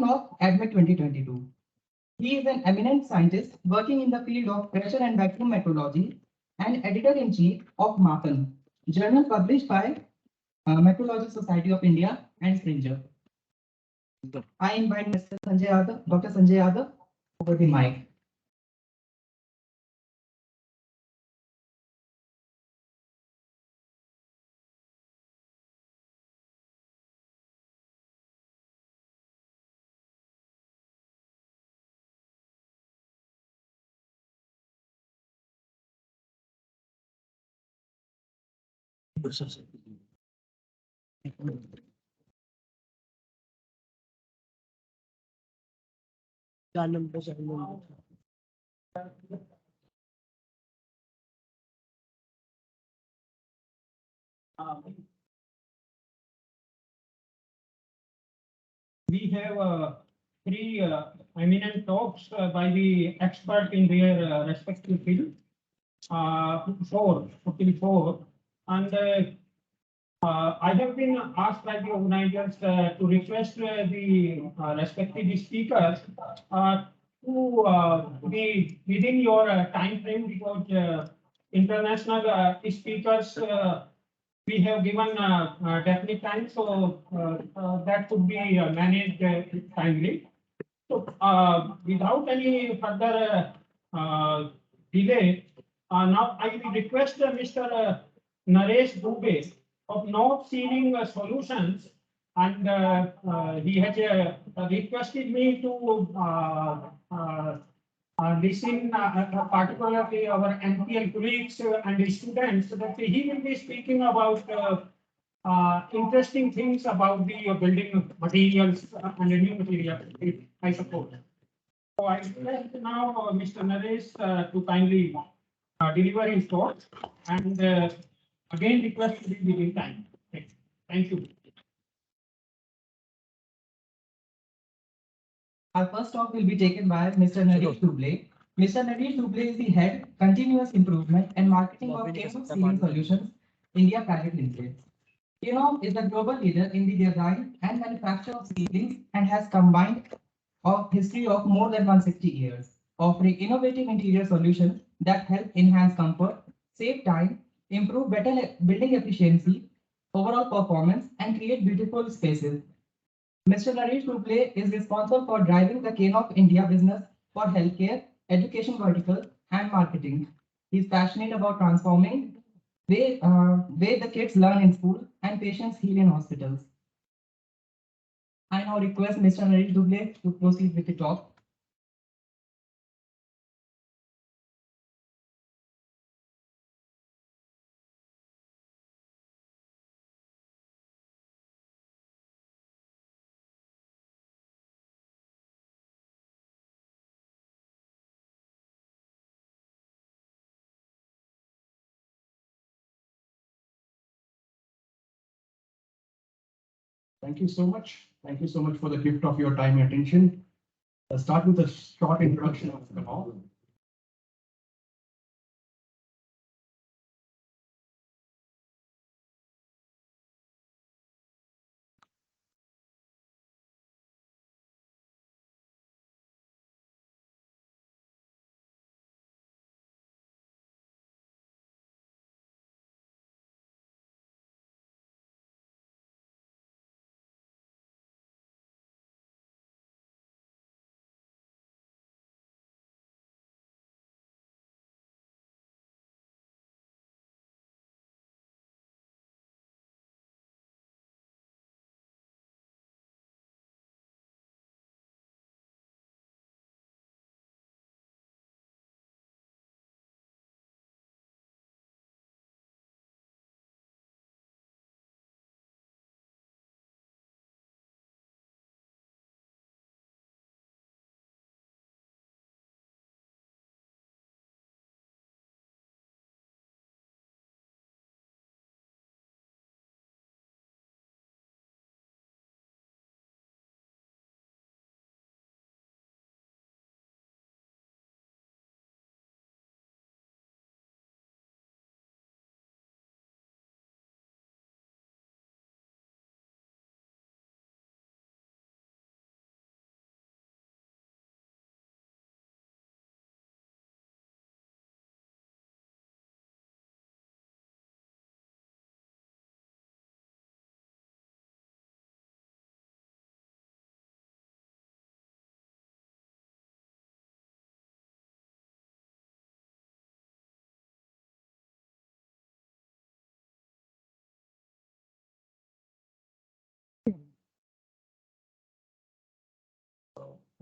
of AdMet 2022. He is an eminent scientist working in the field of pressure and vacuum metrology and editor-in-chief of MAPAN, journal published by Metrology Society of India and Springer. I invite Mr. Sanjay Yadav, Dr. Sanjay Yadav, over the mic. We have three eminent talks by the expert in their respective field. Four. And I have been asked by the organizers to request the respective speakers to be within your time frame, because international speakers we have given definite time, so that could be managed timely. So without any further delay, now I will request Mr. Naresh Dubey of North Sealing Solutions, and he has requested me to listen particularly our NPL colleagues and students, that he will be speaking about interesting things about the building materials and the new material, I suppose. So I request now Mr. Naresh to kindly deliver his thoughts, and again request to be within time. Thank you. Our first talk will be taken by Mr. Naresh Duble. Mr. Naresh Duble is the head, continuous improvement and marketing of Kano Sealing Solutions, India Private Limited. Kano is the global leader in the design and manufacture of ceilings and has combined a history of more than 160 years, offering innovative interior solutions that help enhance comfort, save time, improve better building efficiency, overall performance, and create beautiful spaces. Mr. Naresh Duple is responsible for driving the Cane of India business for healthcare, education vertical, and marketing. He's passionate about transforming way the kids learn in school and patients heal in hospitals. I now request Mr. Naresh Duple to proceed with the talk. Thank you so much. Thank you so much for the gift of your time and attention. Let's start with a short introduction of the hall.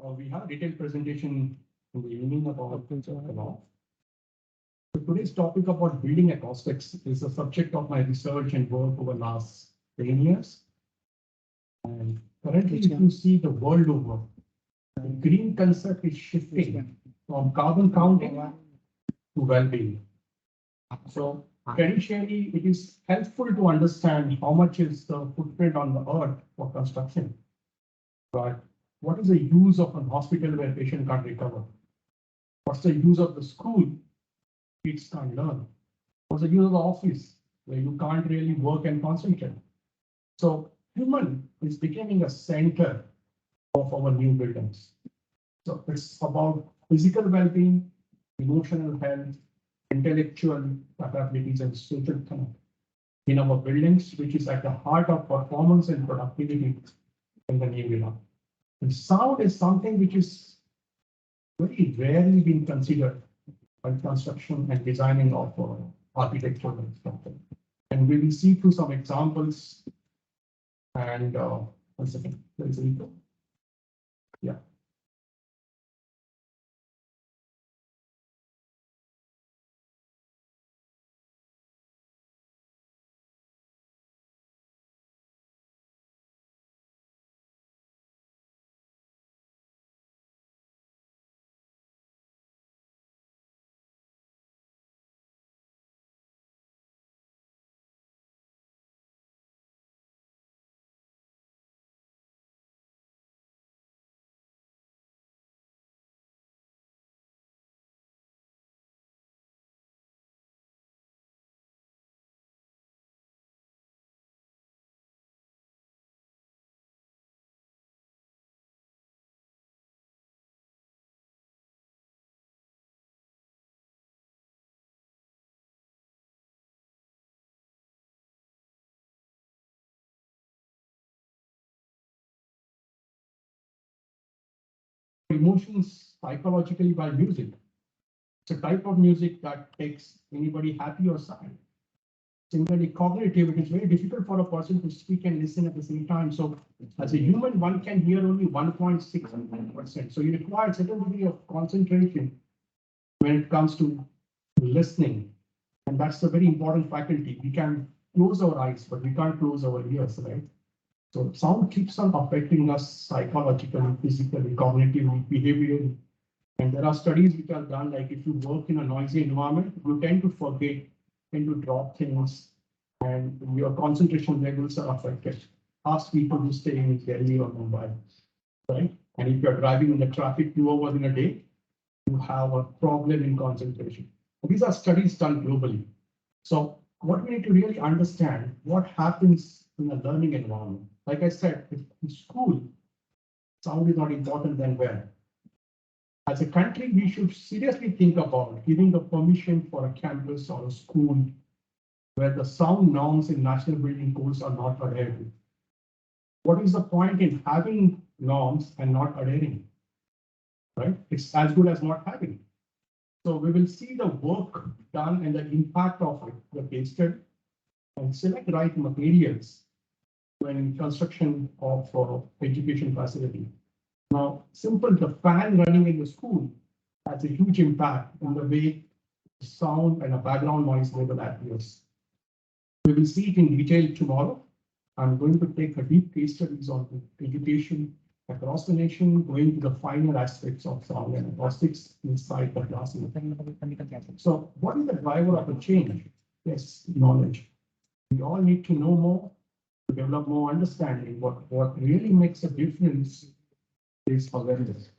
We have a detailed presentation in the evening about the law. So today's topic about building acoustics is a subject of my research and work over the last 10 years. And currently, if you see the world over, the green concept is shifting from carbon counting to well-being. So traditionally, it is helpful to understand how much is the footprint on the earth for construction. But what is the use of an hospital where patient can't recover? What's the use of the school? Kids can't learn. What's the use of the office where you can't really work and concentrate? So human is becoming a center of our new buildings. So it's about physical well-being, emotional health, intellectual capabilities, and social connect in our buildings, which is at the heart of performance and productivity in the new era. And sound is something which is very rarely been considered by construction and designing of architecture and structure. And we will see through some examples. And 1 second, there is a intro. Yeah. Emotions psychologically by music. It's a type of music that makes anybody happy or sad. Similarly, cognitive, it is very difficult for a person to speak and listen at the same time. So as a human, one can hear only 1.6%. So you require a certain degree of concentration when it comes to listening. And that's a very important faculty. We can close our eyes, but we can't close our ears, right? So sound keeps on affecting us psychologically, physically, cognitively, behaviorally. And there are studies which are done, like if you work in a noisy environment, you tend to forget, tend to drop things, and your concentration levels are affected. Ask people who stay in Delhi or Mumbai, right? And if you're driving in the traffic 2 hours in a day, you have a problem in concentration. These are studies done globally. So what we need to really understand, what happens in a learning environment. Like I said, if in school, sound is not important, then where? As a country, we should seriously think about giving the permission for a campus or a school where the sound norms in national building codes are not adhered to. What is the point in having norms and not adhering? Right? It's as good as not having. So we will see the work done and the impact of it, the case study, and select right materials when construction of education facility. Now, simple, the fan running in the school has a huge impact on the way sound and a background noise level appears. We will see it in detail tomorrow. I'm going to take a deep case studies on education across the nation, going to the finer aspects of sound and acoustics inside the classroom. So what is the driver of the change? Yes, knowledge. We all need to know more, to develop more understanding. What really makes a difference is awareness.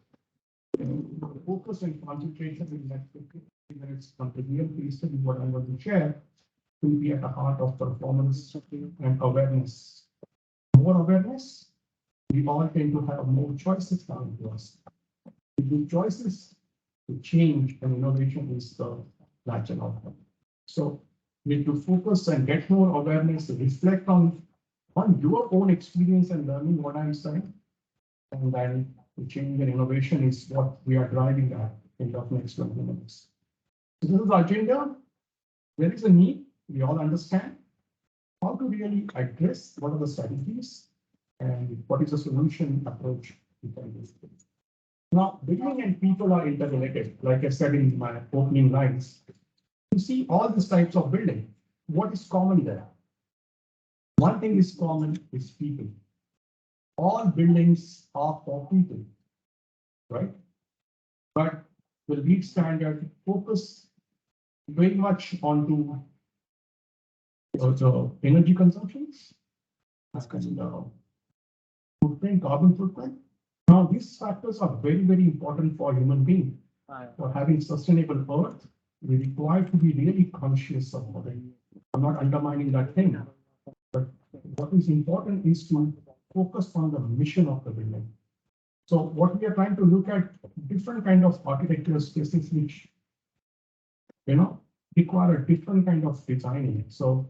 Focus and concentration in that 15 minutes on the real case study, what I'm going to share, will be at the heart of performance and awareness. More awareness, we all tend to have more choices coming to us. With choices, to change and innovation is the natural outcome. So we need to focus and get more awareness, reflect on your own experience and learning what I'm saying. And then the change and innovation is what we are driving at in the next 20 minutes. So this is the agenda. There is a need, we all understand. How to really address what are the strategies and what is the solution approach we can use. Now, building and people are interrelated, like I said in my opening lines. You see all these types of building. What is common there? One thing is common is people. All buildings are for people, right? But the LEED standard focus very much onto the energy consumptions, and footprint, carbon footprint. Now, these factors are very, very important for human being. For having sustainable Earth, we require to be really conscious of it. I'm not undermining that thing, but what is important is to focus on the mission of the building. So what we are trying to look at different kind of architectural spaces which, require a different kind of designing. So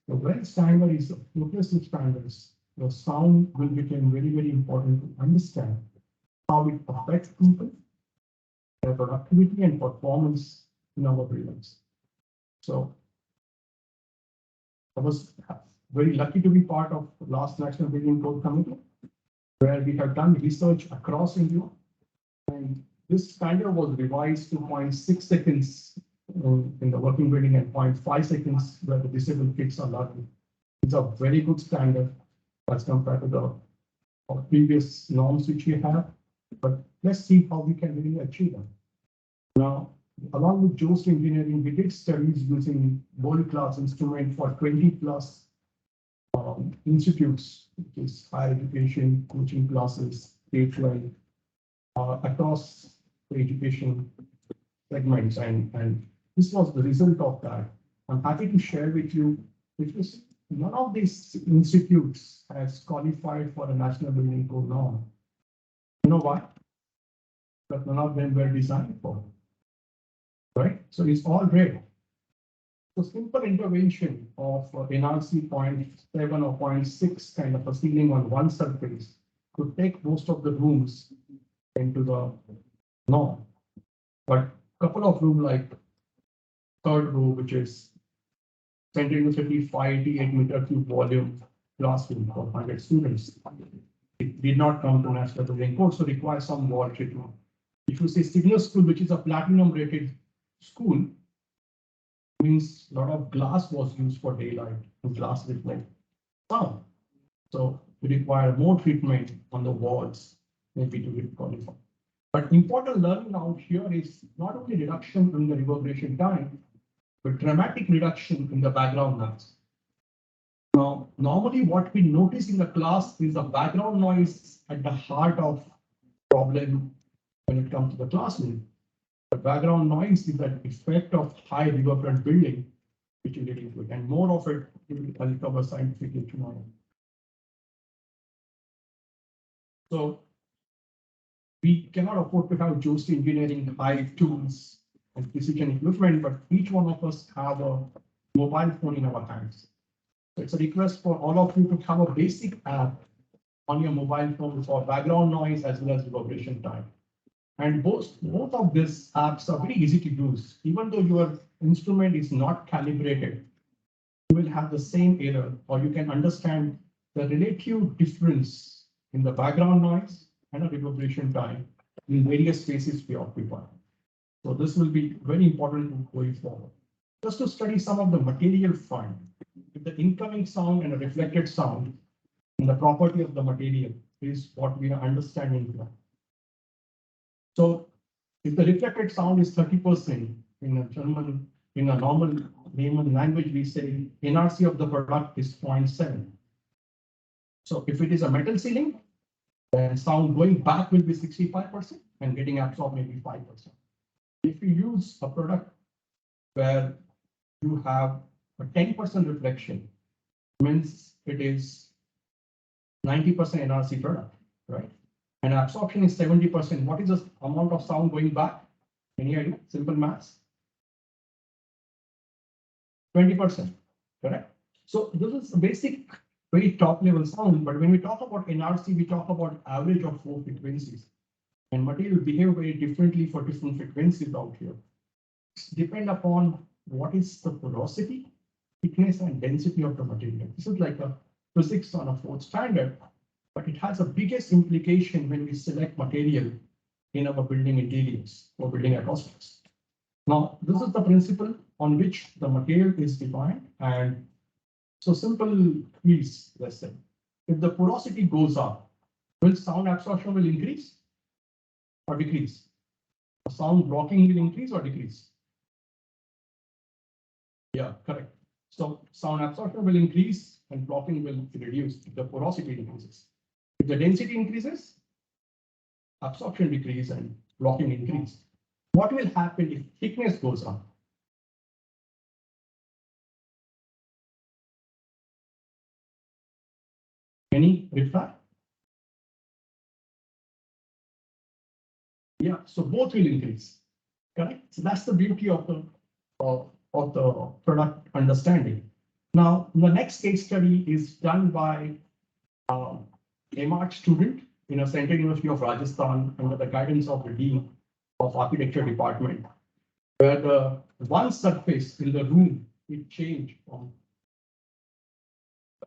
the well standard is progressive standards. The sound will become very, very important to understand how it affects people, their productivity and performance in our buildings. So I was very lucky to be part of the last National Building Code Committee, where we have done research across India. And this standard was revised to 0.6 seconds in the working building and 0.5 seconds where the disabled kids are learning. It's a very good standard as compared to the previous norms which we have. But let's see how we can really achieve them. Now, along with Joost Engineering, we did studies using world-class instrument for 20 plus institutes, which is higher education, coaching classes, K-12, across the education segments. And this was the result of that. I'm happy to share with you, because none of these institutes has qualified for a national building code norm. You know why? But none of them were designed for it, right? So it's all red. So simple intervention of NRC 0.7 or 0.6 kind of a ceiling on one surface could take most of the rooms into the norm. But couple of rooms like third row, which is centimeter 588 meter cube volume classroom for 100 students, it did not come to national building code, so requires some wall treatment. If you say Signal School, which is a platinum rated school, means a lot of glass was used for daylight and glass reflect sound. So we require more treatment on the walls, maybe to get qualified. But important learning out here is not only reduction in the reverberation time, but dramatic reduction in the background noise. Now, normally what we notice in the class is the background noise at the heart of problem when it comes to the classroom. The background noise is the effect of high reverberant building, which is leading to it, and more of it I'll cover scientifically tomorrow. So we cannot afford to have Joost Engineering high tools and precision equipment, but each one of us have a mobile phone in our hands. So it's a request for all of you to have a basic app on your mobile phone for background noise as well as reverberation time. And both of these apps are very easy to use. Even though your instrument is not calibrated, you will have the same error, or you can understand the relative difference in the background noise and the reverberation time in various spaces we occupy. So this will be very important going forward. Just to study some of the material front, the incoming sound and the reflected sound and the property of the material is what we are understanding here. So if the reflected sound is 30% in a German, in a normal layman language, we say NRC of the product is 0.7. So if it is a metal ceiling, then sound going back will be 65% and getting absorbed maybe 5%. If you use a product where you have a 10% reflection, means it is 90% NRC product, right? And absorption is 70%. What is the amount of sound going back? Any idea? Simple maths. 20%, correct? So this is a basic, very top level sound. But when we talk about NRC, we talk about average of 4 frequencies. And material behave very differently for different frequencies out here. Depend upon what is the porosity, thickness, and density of the material. This is like a physics on a fourth standard, but it has the biggest implication when we select material in our building interiors or building acoustics. Now, this is the principle on which the material is defined. And so simple is, let's say, if the porosity goes up, will sound absorption will increase or decrease? The sound blocking will increase or decrease? Yeah, correct. So sound absorption will increase and blocking will reduce if the porosity increases. If the density increases, absorption decrease and blocking increase. What will happen if thickness goes up? Any reply? Yeah, so both will increase. Correct. So that's the beauty of the product understanding. Now, the next case study is done by MArt student in a Central University of Rajasthan under the guidance of the Dean of Architecture Department, where the one surface in the room it changed from.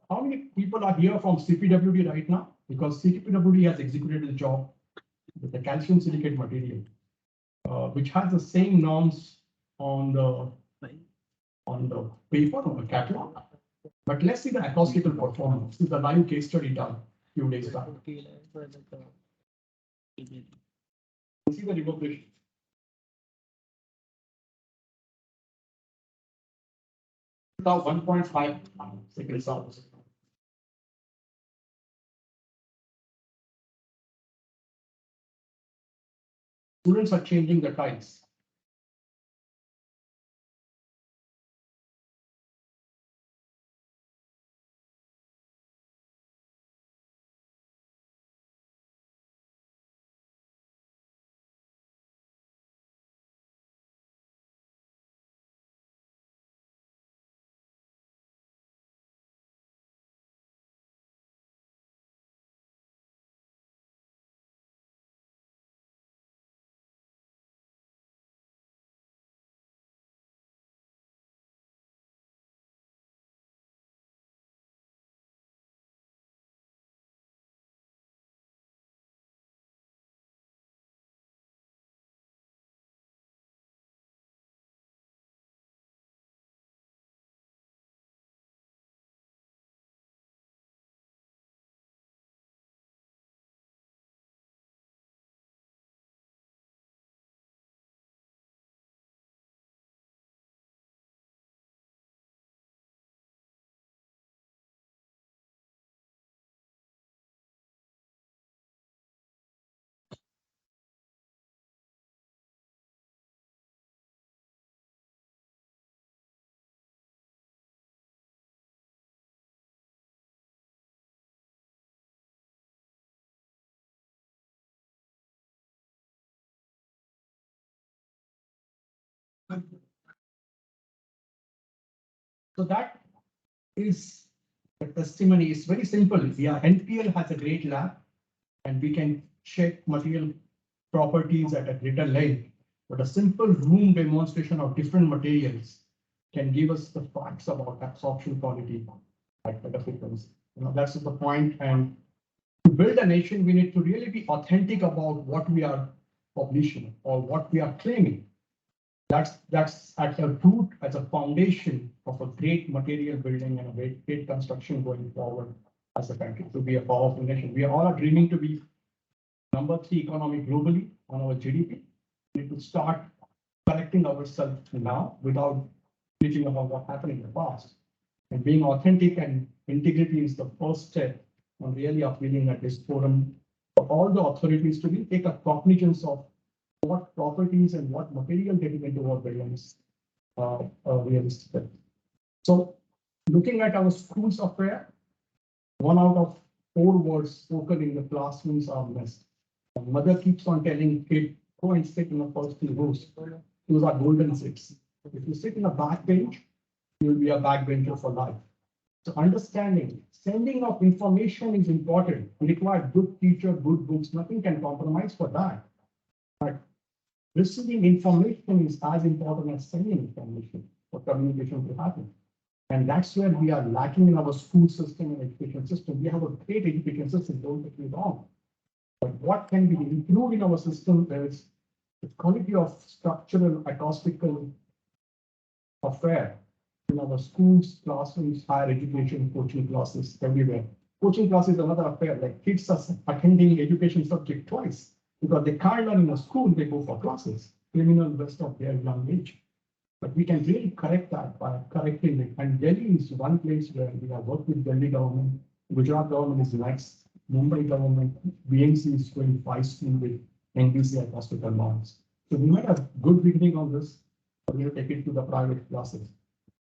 How many people are here from CPWD right now? Because CPWD has executed the job with the calcium silicate material, which has the same norms on the paper or the catalog. But let's see the acoustical performance. This is the live case study done a few days back. See the reverberation. Now 1.5 seconds out. Students are changing the tiles. So that is the testimony. It's very simple. Yeah, NPL has a great lab and we can check material properties at a greater length. But a simple room demonstration of different materials can give us the facts about absorption quality at better frequency. That's the point. And to build a nation, we need to really be authentic about what we are publishing or what we are claiming. That's at the root as a foundation of a great material building and a great construction going forward as a country to be a powerful nation. We all are dreaming to be number 3 economy globally on our GDP. We need to start correcting ourselves now without thinking about what happened in the past. And being authentic and integrity is the first step on really appealing at this forum for all the authorities to really take a cognizance of what properties and what material getting into our buildings realistic. So looking at our school software, 1 out of 4 words spoken in the classrooms are missed. Mother keeps on telling kid, go and sit in the first 2 rows. Those are golden seats. If you sit in a back bench, you'll be a backbencher for life. So understanding, sending of information is important. We require good teacher, good books. Nothing can compromise for that. But receiving information is as important as sending information for communication to happen. And that's where we are lacking in our school system and education system. We have a great education system, don't get me wrong. But what can be improved in our system is the quality of structural acoustical affair in our schools, classrooms, higher education, coaching classes, everywhere. Coaching classes is another affair, like kids are attending education subject twice because they can't learn in a school, they go for classes, criminal rest of their young age. But we can really correct that by correcting it. And Delhi is one place where we have worked with Delhi government. Gujarat government is next. Mumbai government, BMC is going 5 school with NBC at hospital norms. So we made a good beginning on this. We're going to take it to the private classes.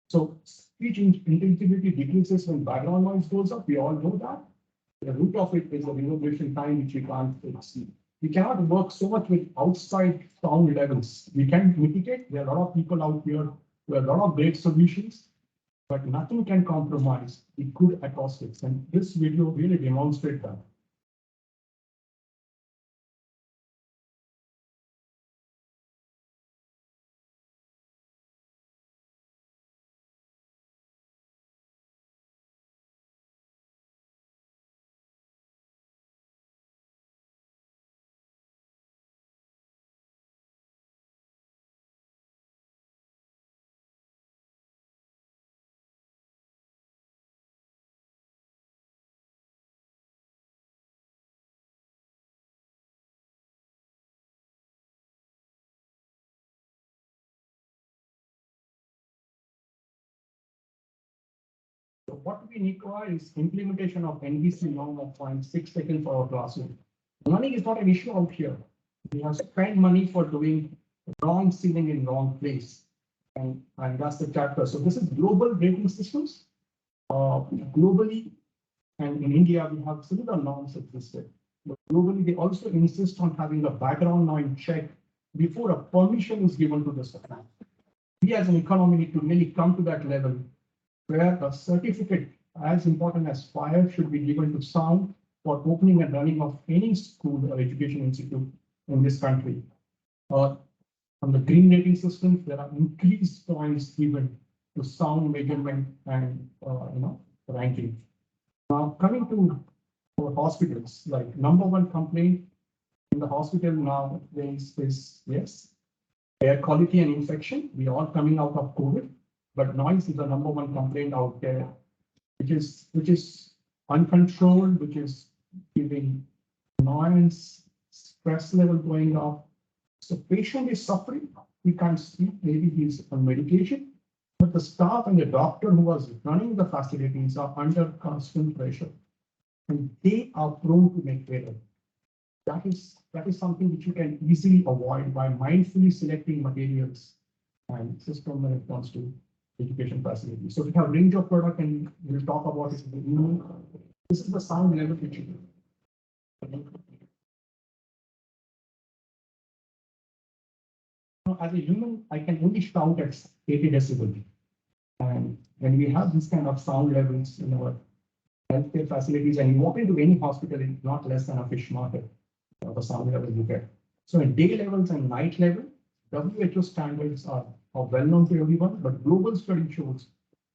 So speech intelligibility decreases when background noise goes up. We all know that. The root of it is the reverberation time, which we can't see. We cannot work so much with outside sound levels. We can mitigate. There are a lot of people out here who have a lot of great solutions, but nothing can compromise the good acoustics. And this video really demonstrates that. So what we require is implementation of NBC norm of 0.6 seconds for our classroom. Money is not an issue out here. We have spent money for doing wrong ceiling in wrong place. And that's the chapter. So this is global rating systems. Globally, and in India, we have similar norms existed. But globally, they also insist on having a background noise check before a permission is given to the supply. We as an economy need to really come to that level where a certificate as important as fire should be given to sound for opening and running of any school or education institute in this country. On the green rating systems, there are increased points given to sound measurement and ranking. Now coming to our hospitals, like #1 complaint in the hospital now is yes, air quality and infection. We are all coming out of COVID. But noise is the #1 complaint out there, which is uncontrolled, which is giving noise, stress level going up. So patient is suffering. He can't sleep. Maybe he's on medication, but the staff and the doctor who was running the facilities are under constant pressure, and they are prone to make error. That is something which you can easily avoid by mindfully selecting materials and system when it comes to education facilities. So we have range of product and we'll talk about it. This is the sound level which you do. As a human, I can only shout at 80 decibel. And when we have this kind of sound levels in our healthcare facilities, and you walk into any hospital, it's not less than a fish market, the sound level you get. So in day levels and night level, WHO standards are well known to everyone, but global study shows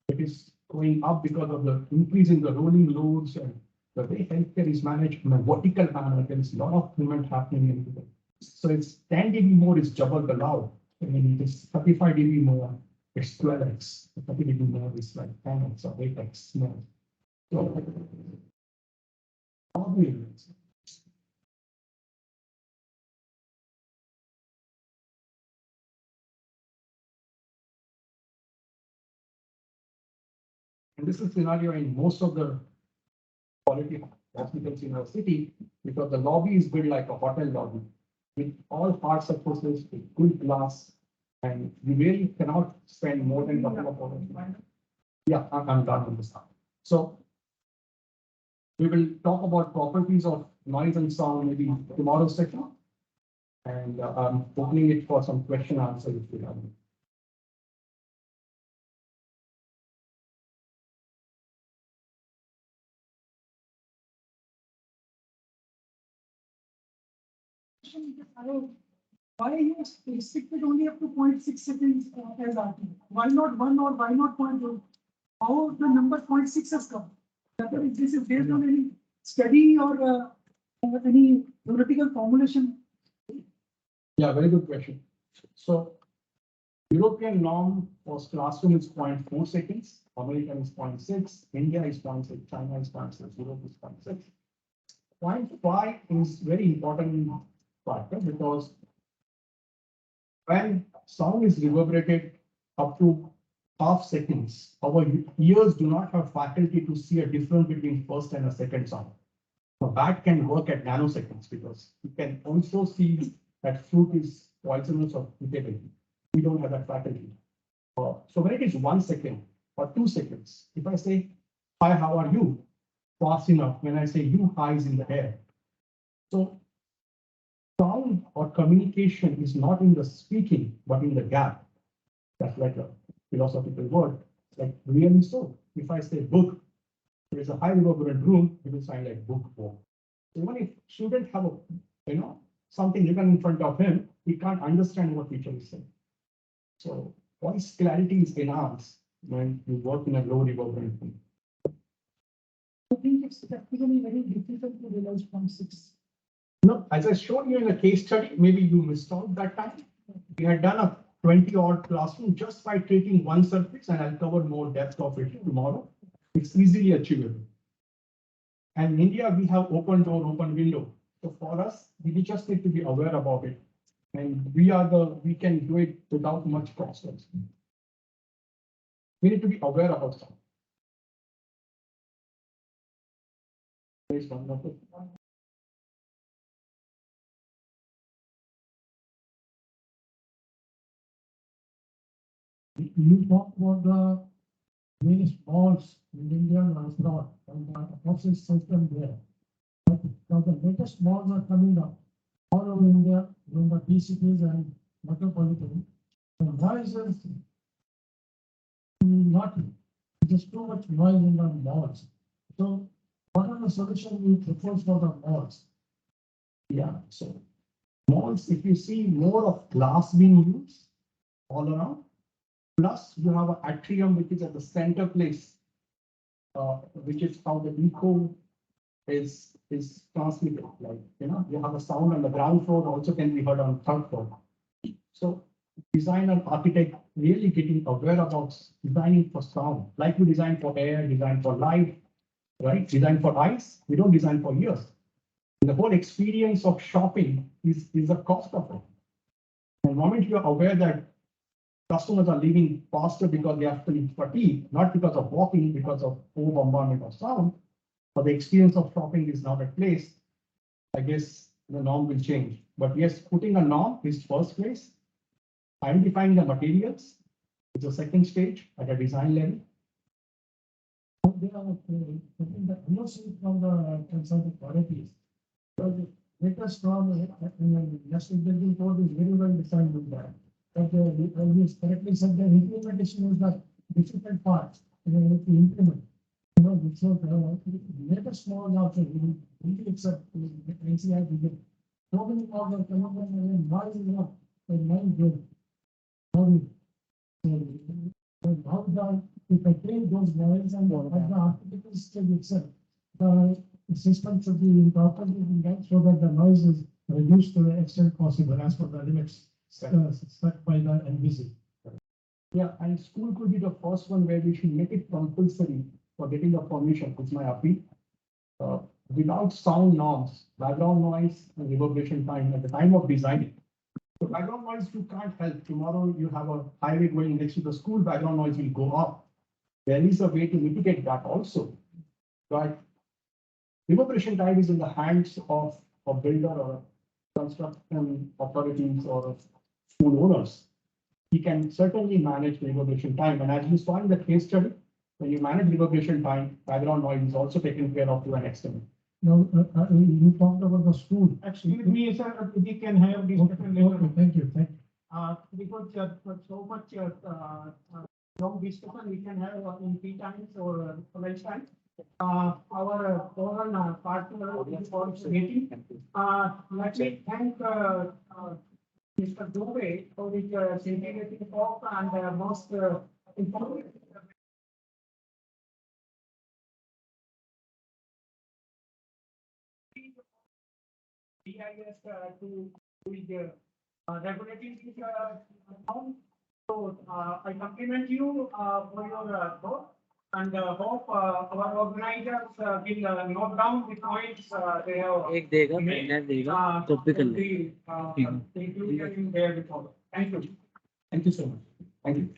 it is going up because of the increase in the rolling loads and the way healthcare is managed in a vertical manner. There is a lot of movement happening in it. So it's 10 dB more is double the loud. I mean, it is 35 dB more, it's 12x. 30 dB more is like 10x or 8x more. So, and this is scenario in most of the quality hospitals in our city, because the lobby is built like a hotel lobby with all hard surfaces, with good glass, and we really cannot spend more than a couple of hours. Yeah, I'm done on this now. So we will talk about properties of noise and sound maybe tomorrow's session, and I'm opening it for some question answer if you have. Why you restricted only up to 0.6 seconds as RT? Why not 1 or why not 0.1? How the number 0.6 has come? This is based on any study or any theoretical formulation? Yeah, very good question. So European norm for classroom is 0.4 seconds, American is 0.6, India is 0.6, China is 0.6, Europe is 0.6. 0.5 is very important factor because when sound is reverberated up to half seconds, our ears do not have faculty to see a difference between first and a second sound. So that can work at nanoseconds because you can also see that fruit is poisonous or eatable. We don't have that faculty. So when it is 1 second or 2 seconds, if I say, hi, how are you? Fast enough, when I say you, hi is in the air. So sound or communication is not in the speaking, but in the gap. That's like a philosophical word, like really so. If I say book, there is a high reverberant room, it will sound like book. Even if student have a, something written in front of him, he can't understand what teacher is saying. So voice clarity is enhanced when you work in a low reverberant room. I think it's practically very difficult to realize 0.6. No, as I showed you in the case study, maybe you missed out that time. We had done a 20-odd classroom just by treating one surface, and I'll cover more depth of it tomorrow. It's easily achievable. And in India, we have open door, open window. So for us, we just need to be aware about it. And we can do it without much cost. We need to be aware about something. There is one more thing. You talk about the various malls in India and abroad and the process system there. But now the latest malls are coming up all over India, in the key cities and metropolitan. The noise is not, there's too much noise in the malls. So what are the solutions you propose for the malls? Yeah, so malls, if you see more of glass being used all around, plus you have an atrium which is at the center place, which is how the echo is transmitted. Like, you have a sound on the ground floor also can be heard on third floor. So design and architect really getting aware about designing for sound, like we design for air, design for light, right? Design for eyes, we don't design for ears. The whole experience of shopping is a cost of it. And the moment you are aware that customers are leaving faster because they are feeling fatigue, not because of walking, because of over bombardment of sound, but the experience of shopping is not at place, I guess the norm will change. But yes, putting a norm is first place. Identifying the materials is the second stage at a design level. They are taking the NOC from the concerned authorities. So the latest norm in the national building code is very well defined with that. But you correctly said the implementation is the difficult part to implement. So the latest laws also really accept NCI to get so many laws are coming up and why is not a mind good? How the if I take those laws and what the architectural stage itself, the system should be properly done so that the noise is reduced to the extent possible as per the limits set by the NBC. Yeah, and school could be the first one where we should make it compulsory for getting the permission, is my appeal. Without sound norms, background noise and reverberation time at the time of designing. So background noise you can't help. Tomorrow you have a highway going next to the school, background noise will go up. There is a way to mitigate that also. But reverberation time is in the hands of a builder or a construction authorities or school owners. He can certainly manage reverberation time. And as you saw in the case study, when you manage reverberation time, background noise is also taken care of to an extent. Now, you talked about the school. Excuse me, sir, we can have discussion later. Okay, thank you. Because for so much long discussion we can have in tea times or lunch time. Our foreign partner is also meeting. Let me thank Mr. Dubey for his scintillating talk and most informative BIS to the regulatory account. So I compliment you for your work and hope our organizers will note down the points they have एक देगा made, महीना देगा तो भी कर ले included in their report. Thank you. Thank you so much. Thank you.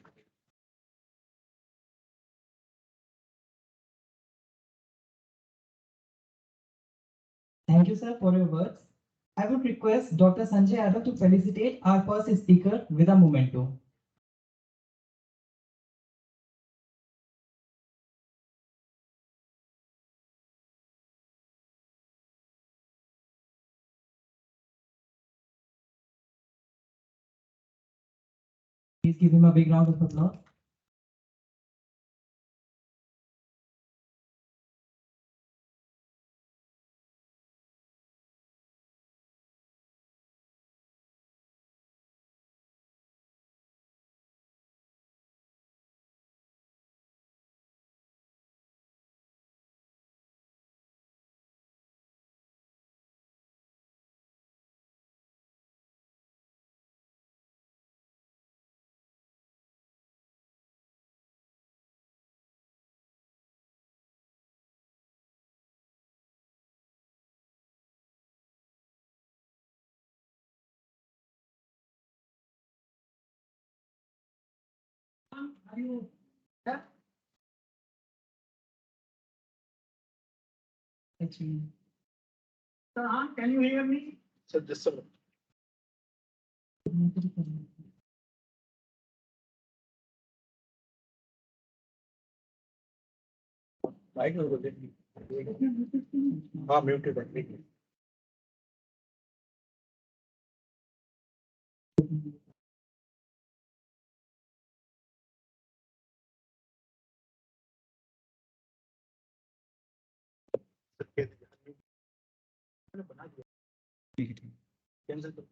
Thank you, sir, for your words. I would request Dr. Sanjay Yadav to felicitate our first speaker with a memento. Please give him a big round of applause. Are you there? Actually, Sir, can you hear me? So just a right over there. Muted. ठीक है ठीक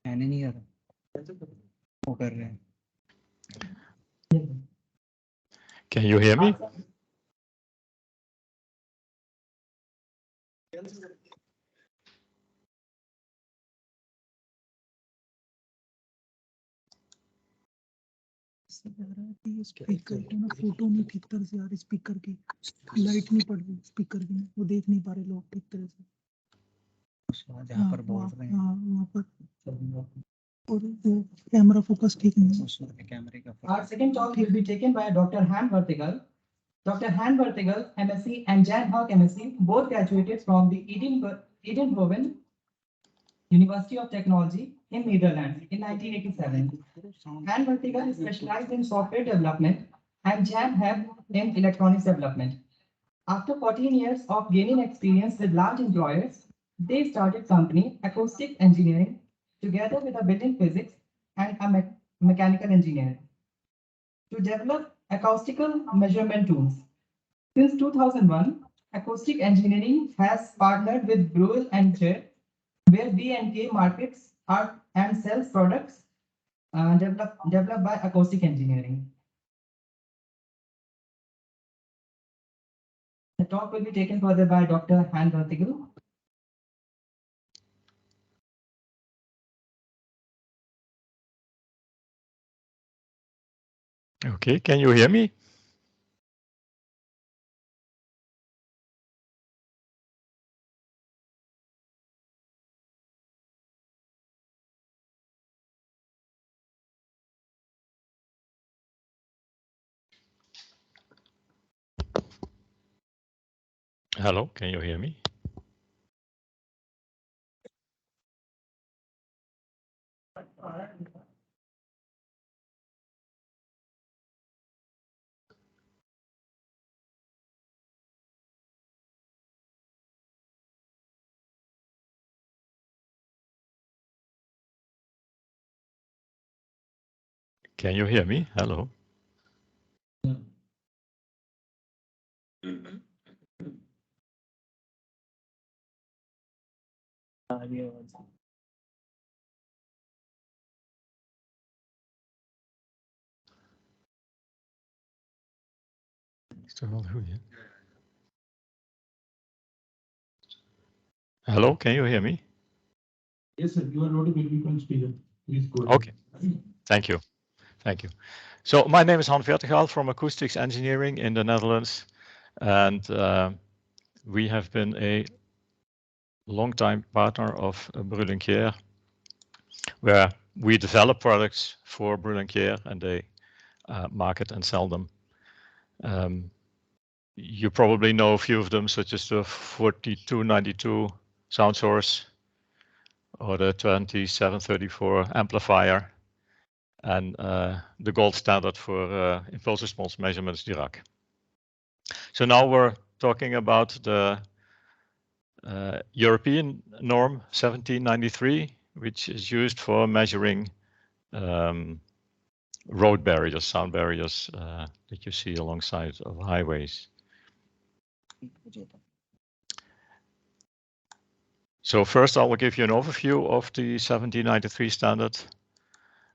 मैंने नहीं कर रहा वो कर रहे हैं Can you hear me? Speaker को ना फोटो नहीं ठीक तरह से आ रही स्पीकर की लाइट नहीं पड़ रही स्पीकर की वो देख नहीं पा रहे लोग ठीक तरह से जहाँ पर बोल रहे हैं वहाँ पर और वो कैमरा फोकस ठीक नहीं है उसमें कैमरे का our second talk will be taken by Dr. Han Vertigal. Dr. Han Vertigal, MSc, and Jan Hawk MSc, both graduated from the Eindhoven University of Technology in Netherlands in 1987. Han Vertigal is specialized in software development and Jan have in electronics development. After 14 years of gaining experience with large employers, they started company Acoustics Engineering together with a building physics and a mechanical engineer to develop acoustical measurement tools. Since 2001, Acoustic Engineering has partnered with Brule and Jet, where B&K markets are and sells products developed by Acoustic Engineering. The talk will be taken further by Dr. Han Vertigal. Okay, can you hear me? Hello, can you hear me? Can you hear me? Hello. Still who here? Hello, can you hear me? Yes, sir, you are loading will become speaker. Please go ahead. Okay. Thank you. Thank you. So my name is Han Vertegaal from Acoustics Engineering in the Netherlands. And we have been a long-time partner of Brüel & where we develop products for Brüel & and they market and sell them. You probably know a few of them, such as the 4292 sound source or the 2734 amplifier and the gold standard for impulse response measurements, Dirac. So now we're talking about the European norm 1793, which is used for measuring road barriers, sound barriers that you see alongside of highways. So first I will give you an overview of the 1793 standard.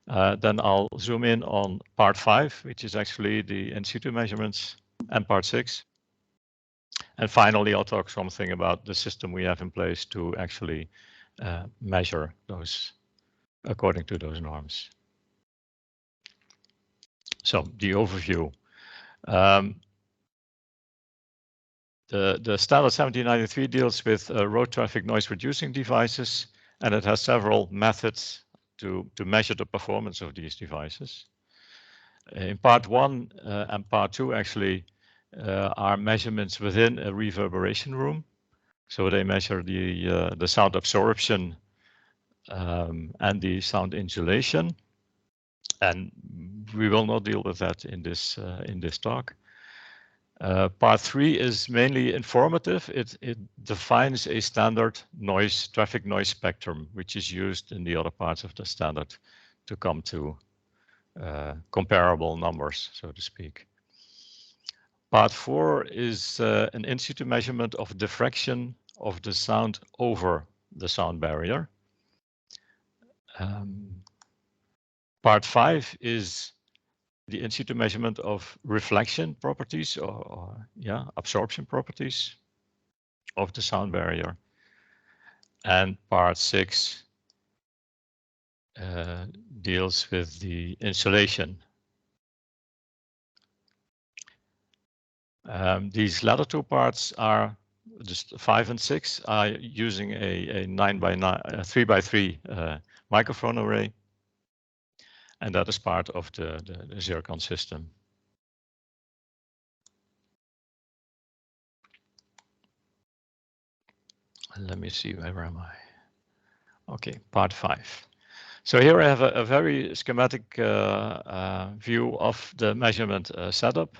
Then I'll zoom in on part 5, which is actually the in situ measurements, and part 6. And finally, I'll talk something about the system we have in place to actually measure those according to those norms. So the overview. The standard 1793 deals with road traffic noise reducing devices, and it has several methods to measure the performance of these devices. In part 1 and part 2 actually are measurements within a reverberation room. So they measure the sound absorption and the sound insulation. And we will not deal with that in this talk. Part 3 is mainly informative. It defines a standard noise, traffic noise spectrum, which is used in the other parts of the standard to come to comparable numbers, so to speak. Part 4 is an in situ measurement of diffraction of the sound over the sound barrier. Part 5 is the in situ measurement of reflection properties or absorption properties of the sound barrier. And part 6 deals with the insulation. These latter two parts are just 5 and 6 are using a 3x3 microphone array, and that is part of the Zircon system. Let me see, where am I? Okay, part 5. So here I have a very schematic view of the measurement setup.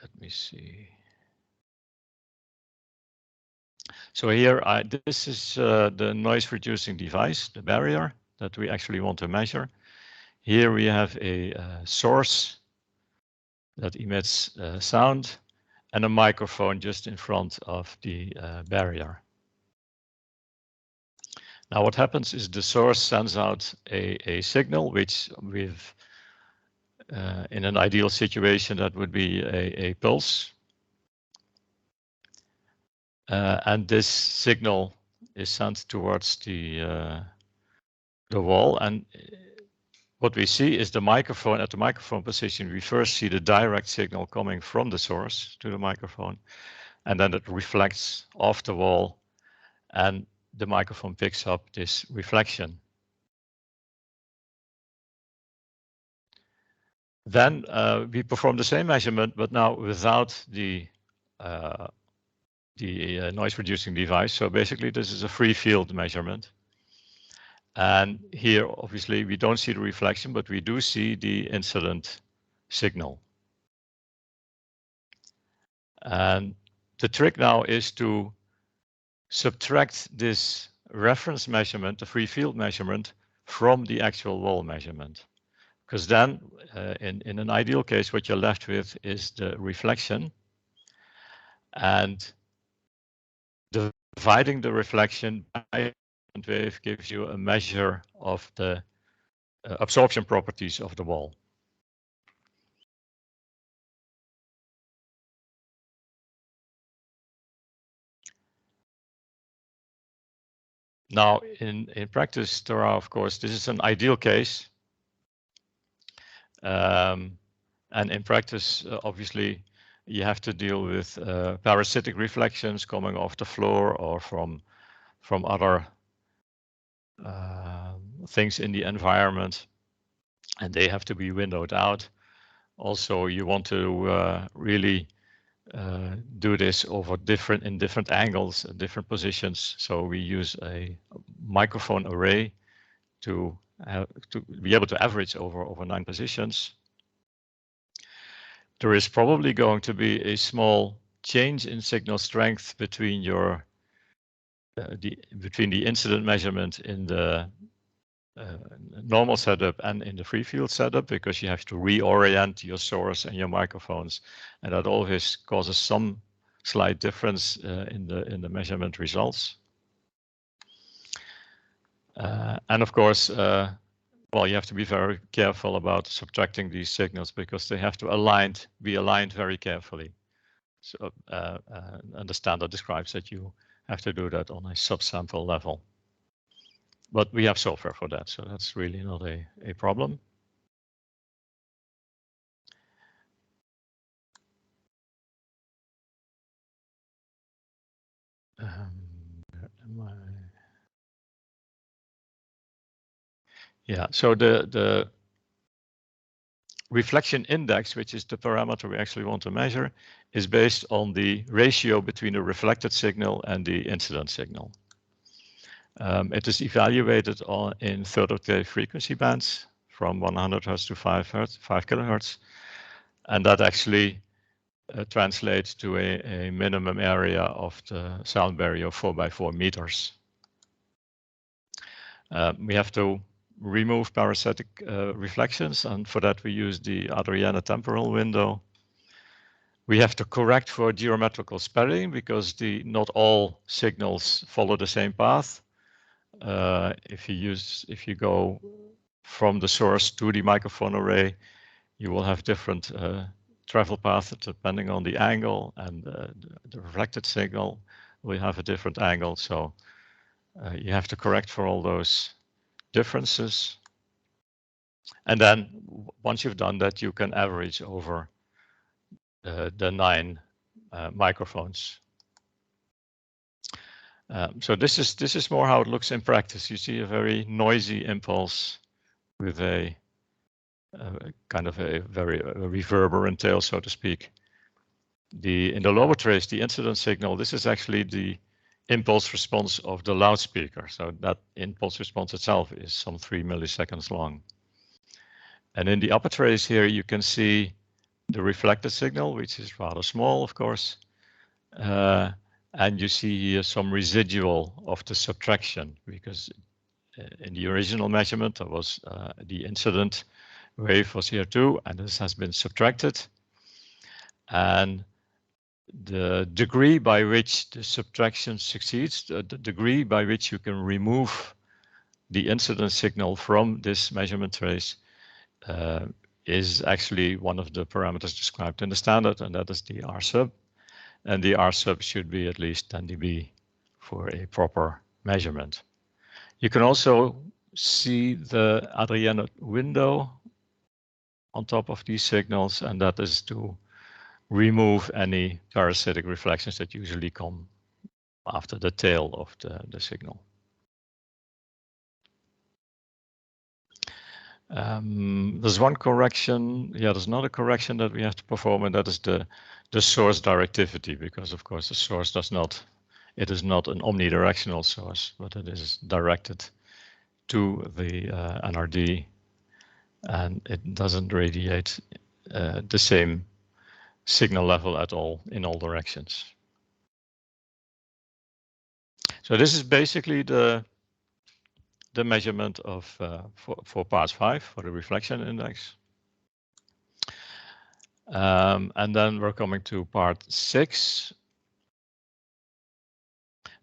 Let me see. So here, this is the noise reducing device, the barrier that we actually want to measure. Here we have a source that emits sound and a microphone just in front of the barrier. Now what happens is the source sends out a signal, which we've, in an ideal situation, that would be a pulse. And this signal is sent towards the wall. And what we see is the microphone. At the microphone position, we first see the direct signal coming from the source to the microphone, and then it reflects off the wall, and the microphone picks up this reflection. Then we perform the same measurement, but now without the noise reducing device. So basically this is a free field measurement. And here, obviously, we don't see the reflection, but we do see the incident signal. And the trick now is to subtract this reference measurement, the free field measurement, from the actual wall measurement. Because then, in an ideal case, what you're left with is the reflection. And dividing the reflection by wave gives you a measure of the absorption properties of the wall. Now, in practice, there are, of course, this is an ideal case. And in practice, obviously, you have to deal with parasitic reflections coming off the floor or from other things in the environment, and they have to be windowed out. Also, you want to really do this over in different angles, different positions. So we use a microphone array to be able to average over 9 positions. There is probably going to be a small change in signal strength between your between the incident measurement in the normal setup and in the free field setup, because you have to reorient your source and your microphones, and that always causes some slight difference in the measurement results. And of course, well, you have to be very careful about subtracting these signals because they have to be aligned very carefully. So, and the standard describes that you have to do that on a subsample level. But we have software for that, so that's really not a problem. Yeah, so the reflection index, which is the parameter we actually want to measure, is based on the ratio between the reflected signal and the incident signal. It is evaluated in third octave frequency bands from 100 Hz to 5 kHz, and that actually translates to a minimum area of the sound barrier of 4 by 4 meters. We have to remove parasitic reflections, and for that we use the Adrienne temporal window. We have to correct for geometrical spreading because not all signals follow the same path. If you go from the source to the microphone array, you will have different travel paths depending on the angle, and the reflected signal will have a different angle. So you have to correct for all those differences. And then once you've done that, you can average over the 9 microphones. So this is more how it looks in practice. You see a very noisy impulse with a kind of a very reverberant tail, so to speak. In the lower trace, the incident signal, this is actually the impulse response of the loudspeaker. So that impulse response itself is some 3 milliseconds long. And in the upper trace here, you can see the reflected signal, which is rather small, of course. And you see here some residual of the subtraction, because in the original measurement, there was the incident wave was here too, and this has been subtracted. And the degree by which the subtraction succeeds, the degree by which you can remove the incident signal from this measurement trace, is actually one of the parameters described in the standard, and that is the R sub. And the R sub should be at least 10 dB for a proper measurement. You can also see the Adrienne window on top of these signals, and that is to remove any parasitic reflections that usually come after the tail of the signal. There's one correction. Yeah, there's another correction that we have to perform, and that is the source directivity, because of course the source it is not an omnidirectional source, but it is directed to the NRD, and it doesn't radiate the same signal level at all in all directions. So this is basically the measurement of for part 5 for the reflection index. And then we're coming to part 6.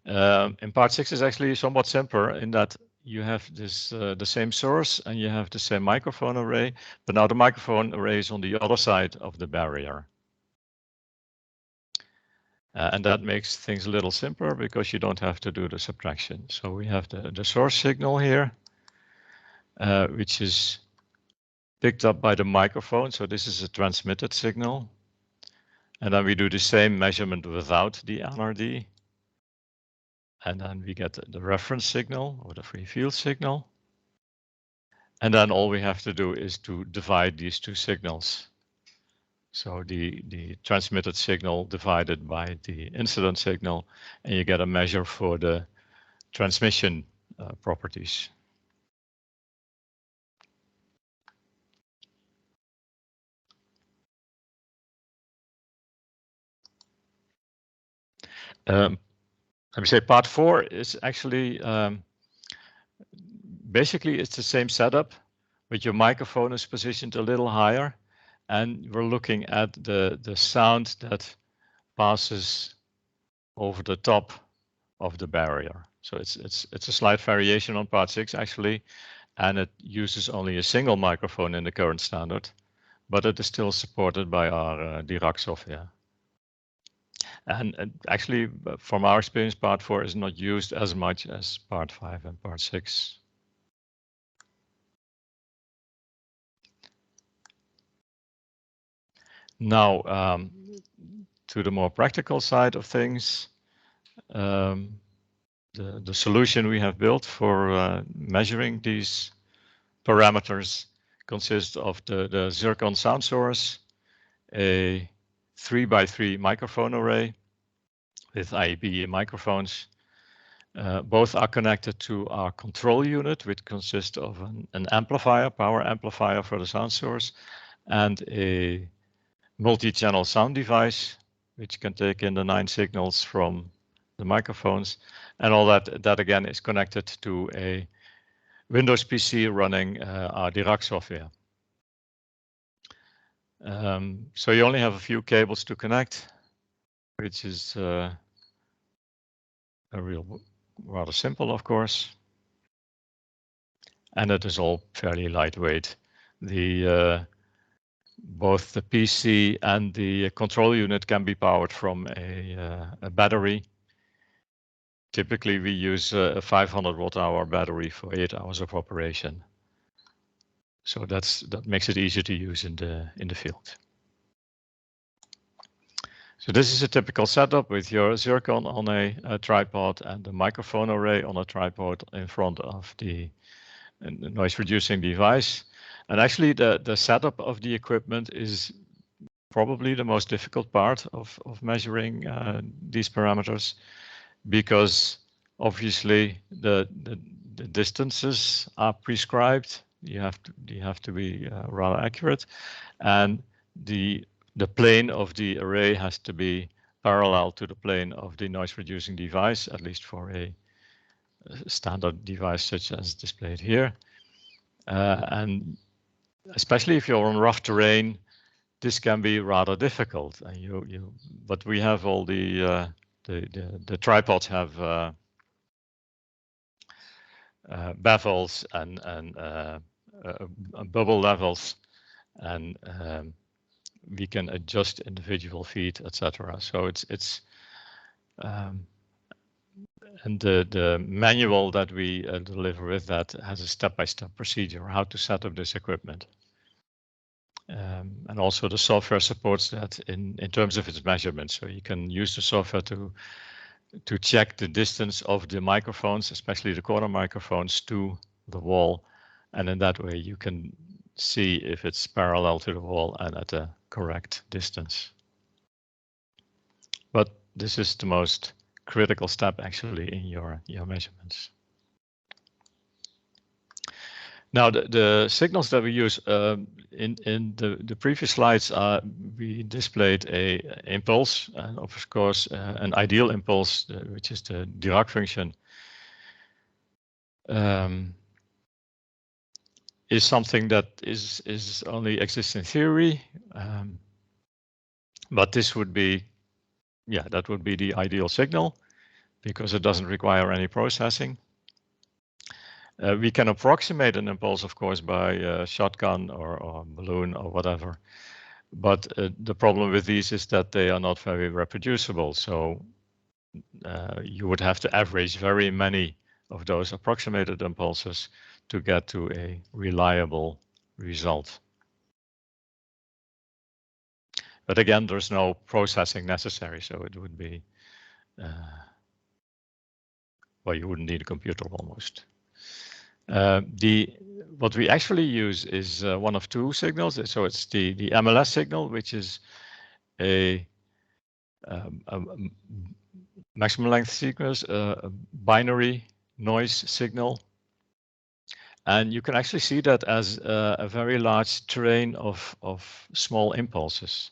In part 6 is actually somewhat simpler in that you have this the same source and you have the same microphone array, but now the microphone array is on the other side of the barrier. And that makes things a little simpler because you don't have to do the subtraction. So we have the source signal here, which is picked up by the microphone. So this is a transmitted signal. And then we do the same measurement without the NRD. And then we get the reference signal or the free field signal. And then all we have to do is to divide these two signals. So the transmitted signal divided by the incident signal, and you get a measure for the transmission properties. Let me say part 4 is actually basically it's the same setup, but your microphone is positioned a little higher, and we're looking at the sound that passes over the top of the barrier. So it's a slight variation on part 6 actually, and it uses only a single microphone in the current standard, but it is still supported by our Dirac software. And actually, from our experience, part 4 is not used as much as part 5 and part 6. Now, to the more practical side of things, the solution we have built for measuring these parameters consists of the Zircon sound source, a 3x3 microphone array with IEB microphones. Both are connected to our control unit, which consists of an amplifier, power amplifier for the sound source, and a multi-channel sound device, which can take in the 9 signals from the microphones. And all that again is connected to a Windows PC running our Dirac software. So you only have a few cables to connect, which is rather simple, of course. And it is all fairly lightweight. Both the PC and the control unit can be powered from a battery. Typically, we use a 500 watt-hour battery for 8 hours of operation. So that makes it easy to use in the field. So this is a typical setup with your Zircon on a tripod and the microphone array on a tripod in front of the noise-reducing device. And actually, the setup of the equipment is probably the most difficult part of measuring these parameters, because obviously the distances are prescribed. You have to be rather accurate, and the plane of the array has to be parallel to the plane of the noise-reducing device, at least for a standard device such as displayed here. And especially if you're on rough terrain, this can be rather difficult. And but we have all the tripods have bevels and bubble levels, and we can adjust individual feet, etc. So it's and the manual that we deliver with that has a step-by-step procedure how to set up this equipment. And also the software supports that in terms of its measurements. So you can use the software to check the distance of the microphones, especially the corner microphones, to the wall. And in that way, you can see if it's parallel to the wall and at a correct distance. But this is the most critical step actually in your measurements. Now the signals that we use in the previous slides, we displayed a impulse, and of course an ideal impulse, which is the Dirac function, is something that is only exists in theory, but this would be, that would be the ideal signal because it doesn't require any processing. We can approximate an impulse, of course, by shotgun or balloon or whatever. But the problem with these is that they are not very reproducible. So you would have to average very many of those approximated impulses to get to a reliable result. But again, there's no processing necessary, so it would be, well, you wouldn't need a computer almost. What we actually use is one of two signals. So it's the MLS signal, which is a maximum length sequence, a binary noise signal. And you can actually see that as a very large train of small impulses.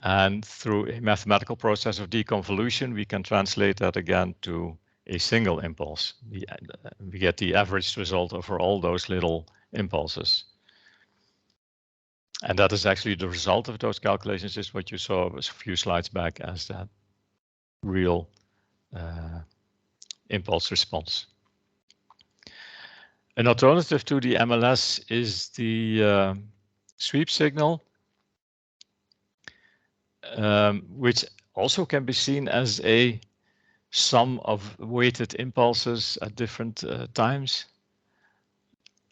And through a mathematical process of deconvolution, we can translate that again to a single impulse. We get the average result over all those little impulses. And that is actually the result of those calculations, is what you saw a few slides back as that real impulse response. An alternative to the MLS is the sweep signal, which also can be seen as a sum of weighted impulses at different times.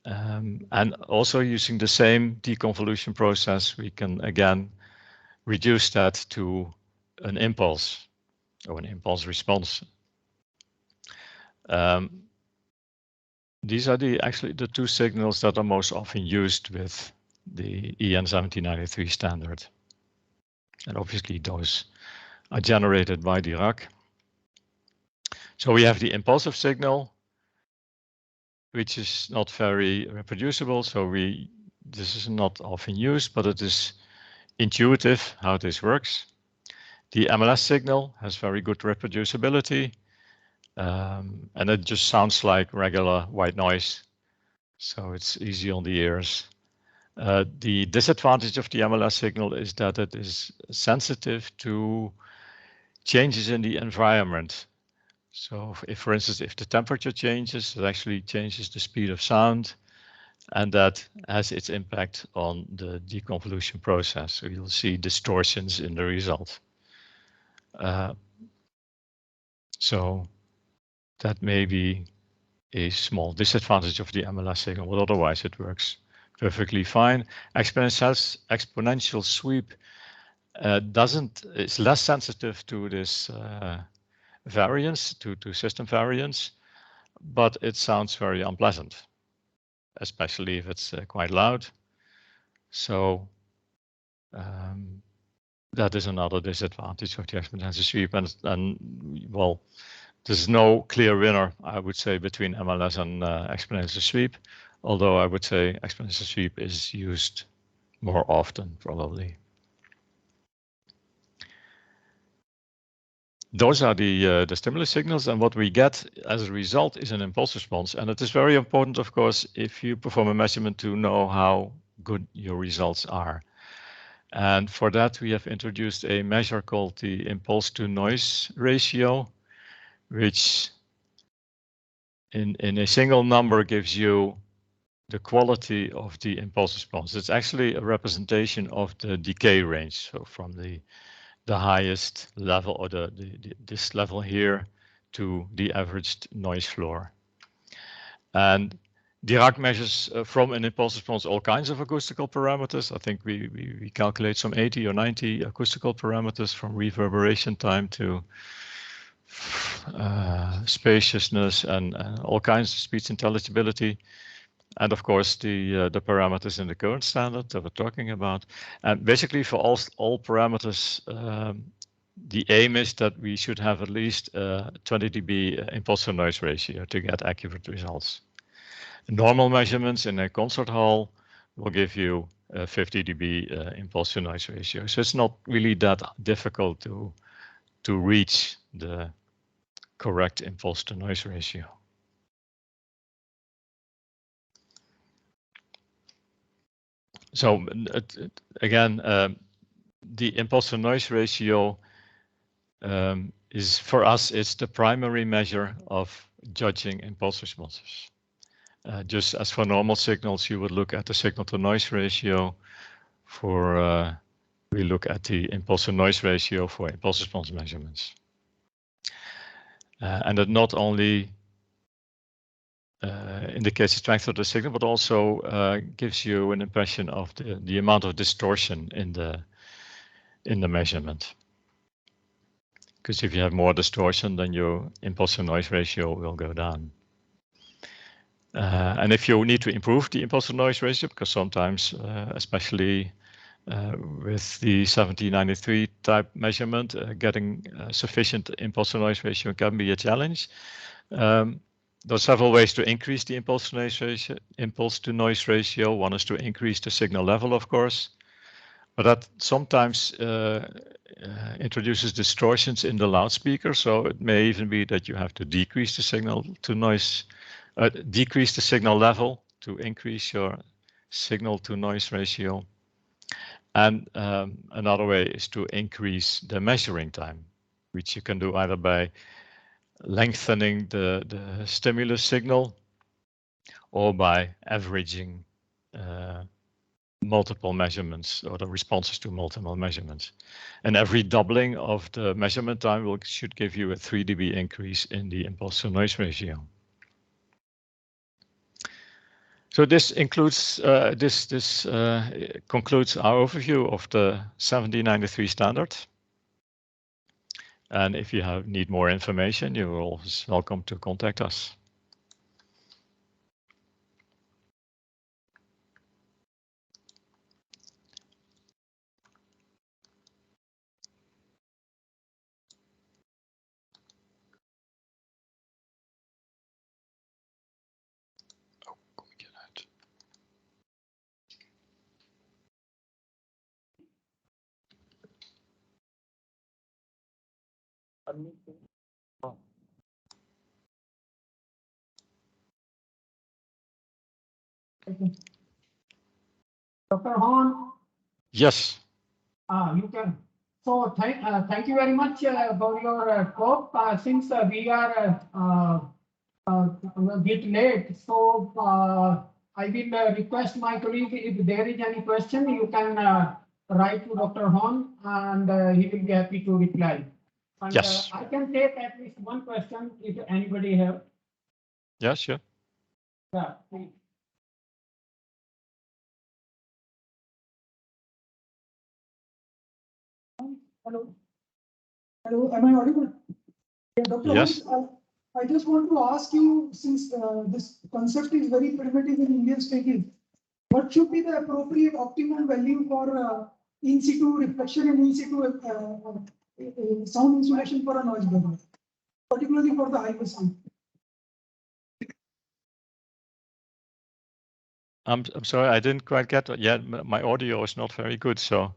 And also using the same deconvolution process, we can again reduce that to an impulse or an impulse response. These are actually the two signals that are most often used with the EN 1793 standard. And obviously those are generated by Dirac. So we have the impulsive signal, which is not very reproducible. So this is not often used, but it is intuitive how this works. The MLS signal has very good reproducibility, and it just sounds like regular white noise. So it's easy on the ears. The disadvantage of the MLS signal is that it is sensitive to changes in the environment. So if, for instance, if the temperature changes, it actually changes the speed of sound, and that has its impact on the deconvolution process. So you'll see distortions in the result. So that may be a small disadvantage of the MLS signal, but otherwise it works perfectly fine. Exponential sweep is less sensitive to this variance, to system variance, but it sounds very unpleasant, especially if it's quite loud. So that is another disadvantage of the exponential sweep. And well, there's no clear winner, I would say, between MLS and exponential sweep, although I would say exponential sweep is used more often, probably. Those are the stimulus signals, and what we get as a result is an impulse response. And it is very important, of course, if you perform a measurement, to know how good your results are. And for that, we have introduced a measure called the impulse to noise ratio, which in a single number gives you the quality of the impulse response. It's actually a representation of the decay range. So from the highest level, or this level here, to the averaged noise floor. And Dirac measures from an impulse response all kinds of acoustical parameters. I think we calculate some 80 or 90 acoustical parameters, from reverberation time to spaciousness and all kinds of speech intelligibility. And of course, the parameters in the current standard that we're talking about. And basically for all parameters, the aim is that we should have at least 20 dB impulse to noise ratio to get accurate results. Normal measurements in a concert hall will give you 50 dB impulse to noise ratio. So it's not really that difficult to reach the correct impulse to noise ratio. So again, the impulse to noise ratio is, for us, it's the primary measure of judging impulse responses. Just as for normal signals, you would look at the signal to noise ratio. we look at the impulse to noise ratio for impulse response measurements. And that not only indicates the strength of the signal, but also gives you an impression of the amount of distortion in the measurement. Because if you have more distortion, then your impulse to noise ratio will go down. And if you need to improve the impulse to noise ratio, because sometimes, especially with the 1793 type measurement, getting sufficient impulse to noise ratio can be a challenge. There are several ways to increase the impulse to noise ratio. One is to increase the signal level, of course, but that sometimes introduces distortions in the loudspeaker. So it may even be that you have to decrease the signal to noise, decrease the signal level to increase your signal to noise ratio. And another way is to increase the measuring time, which you can do either by lengthening the stimulus signal or by averaging multiple measurements or the responses to multiple measurements. And every doubling of the measurement time should give you a 3 dB increase in the impulse to noise ratio. So this includes concludes our overview of the 1793 standard. And if you need more information, you're always welcome to contact us. Dr. Horn, Yes. you can. So thank you very much for your talk. Since we are a bit late, so I will request my colleague, if there is any question, you can write to Dr. Horn, and he will be happy to reply. And Yes. I can take at least one question if anybody have. Yes, sure. Yeah, please. Hello. Hello, am I audible? Yeah, Dr. Yes. Holmes, I just want to ask you, since this concept is very primitive in Indian speaking, what should be the appropriate optimum value for in situ reflection and in situ sound insulation for a noise barrier, particularly for the highway sound? I'm sorry, I didn't quite get that. Yeah, my audio is not very good, so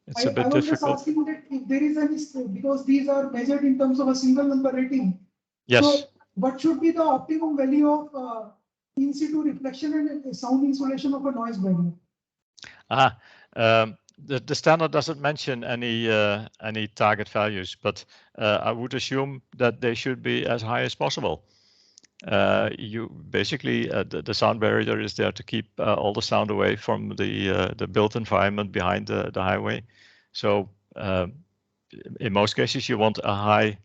it's a bit I was just difficult. asking that if there is any, because these are measured in terms of a single number rating. Yes. So what should be the optimum value of in situ reflection and sound insulation of a noise barrier? The standard doesn't mention any target values, but I would assume that they should be as high as possible. You basically the sound barrier is there to keep all the sound away from the built environment behind the highway. So in most cases, you want a high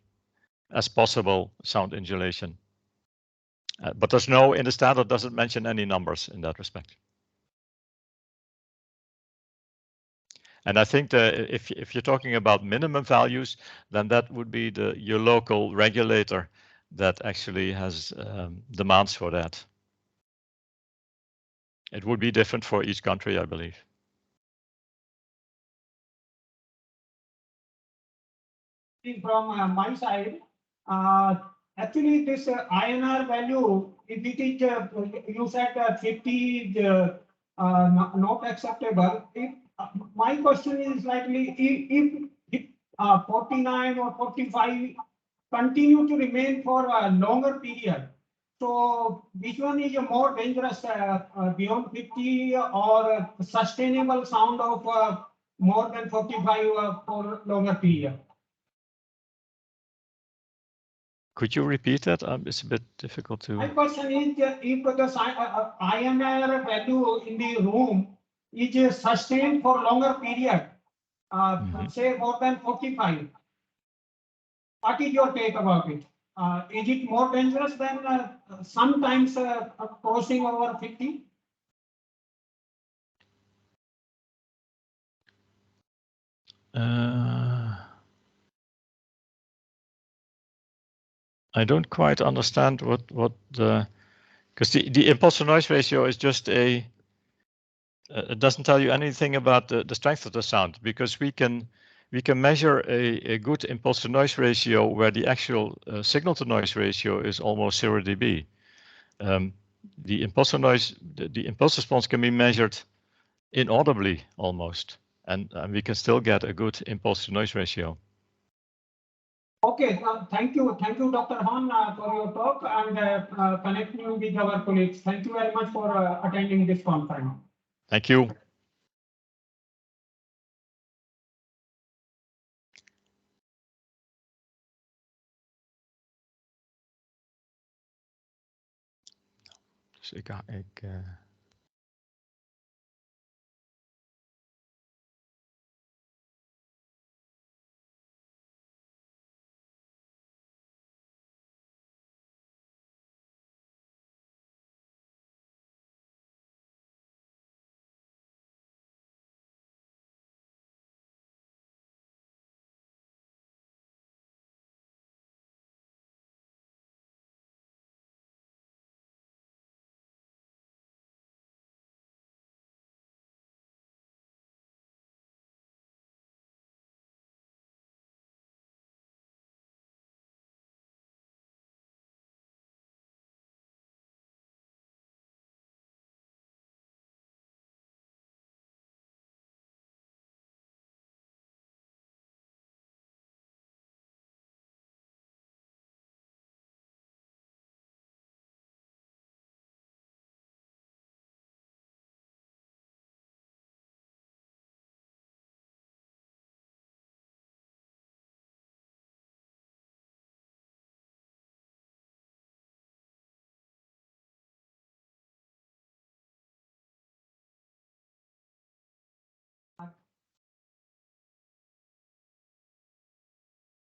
as possible sound insulation. But there's no, in the standard doesn't mention any numbers in that respect. And I think that if you're talking about minimum values, then that would be your local regulator that actually has demands for that. It would be different for each country, I believe. From my side, actually this INR value, if it is, you said 50 is not acceptable. If, my question is likely if 49 or 45 continue to remain for a longer period, so which one is a more dangerous, beyond 50 or sustainable sound of more than 45 for longer period? Could you repeat that? It's a bit difficult to. My question is, if the INR value in the room is sustained for longer period, say more than 45. What is your take about it? Is it more dangerous than sometimes crossing over 50? I don't quite understand what the, because the impulse to noise ratio is just a, it doesn't tell you anything about the strength of the sound, because we can measure a good impulse to noise ratio where the actual signal to noise ratio is almost 0 dB. The impulse to noise, the impulse response can be measured inaudibly almost, and we can still get a good impulse to noise ratio. Okay, thank you, Dr. Han, for your talk and connecting with our colleagues. Thank you very much for attending this conference. Thank you. Dus ik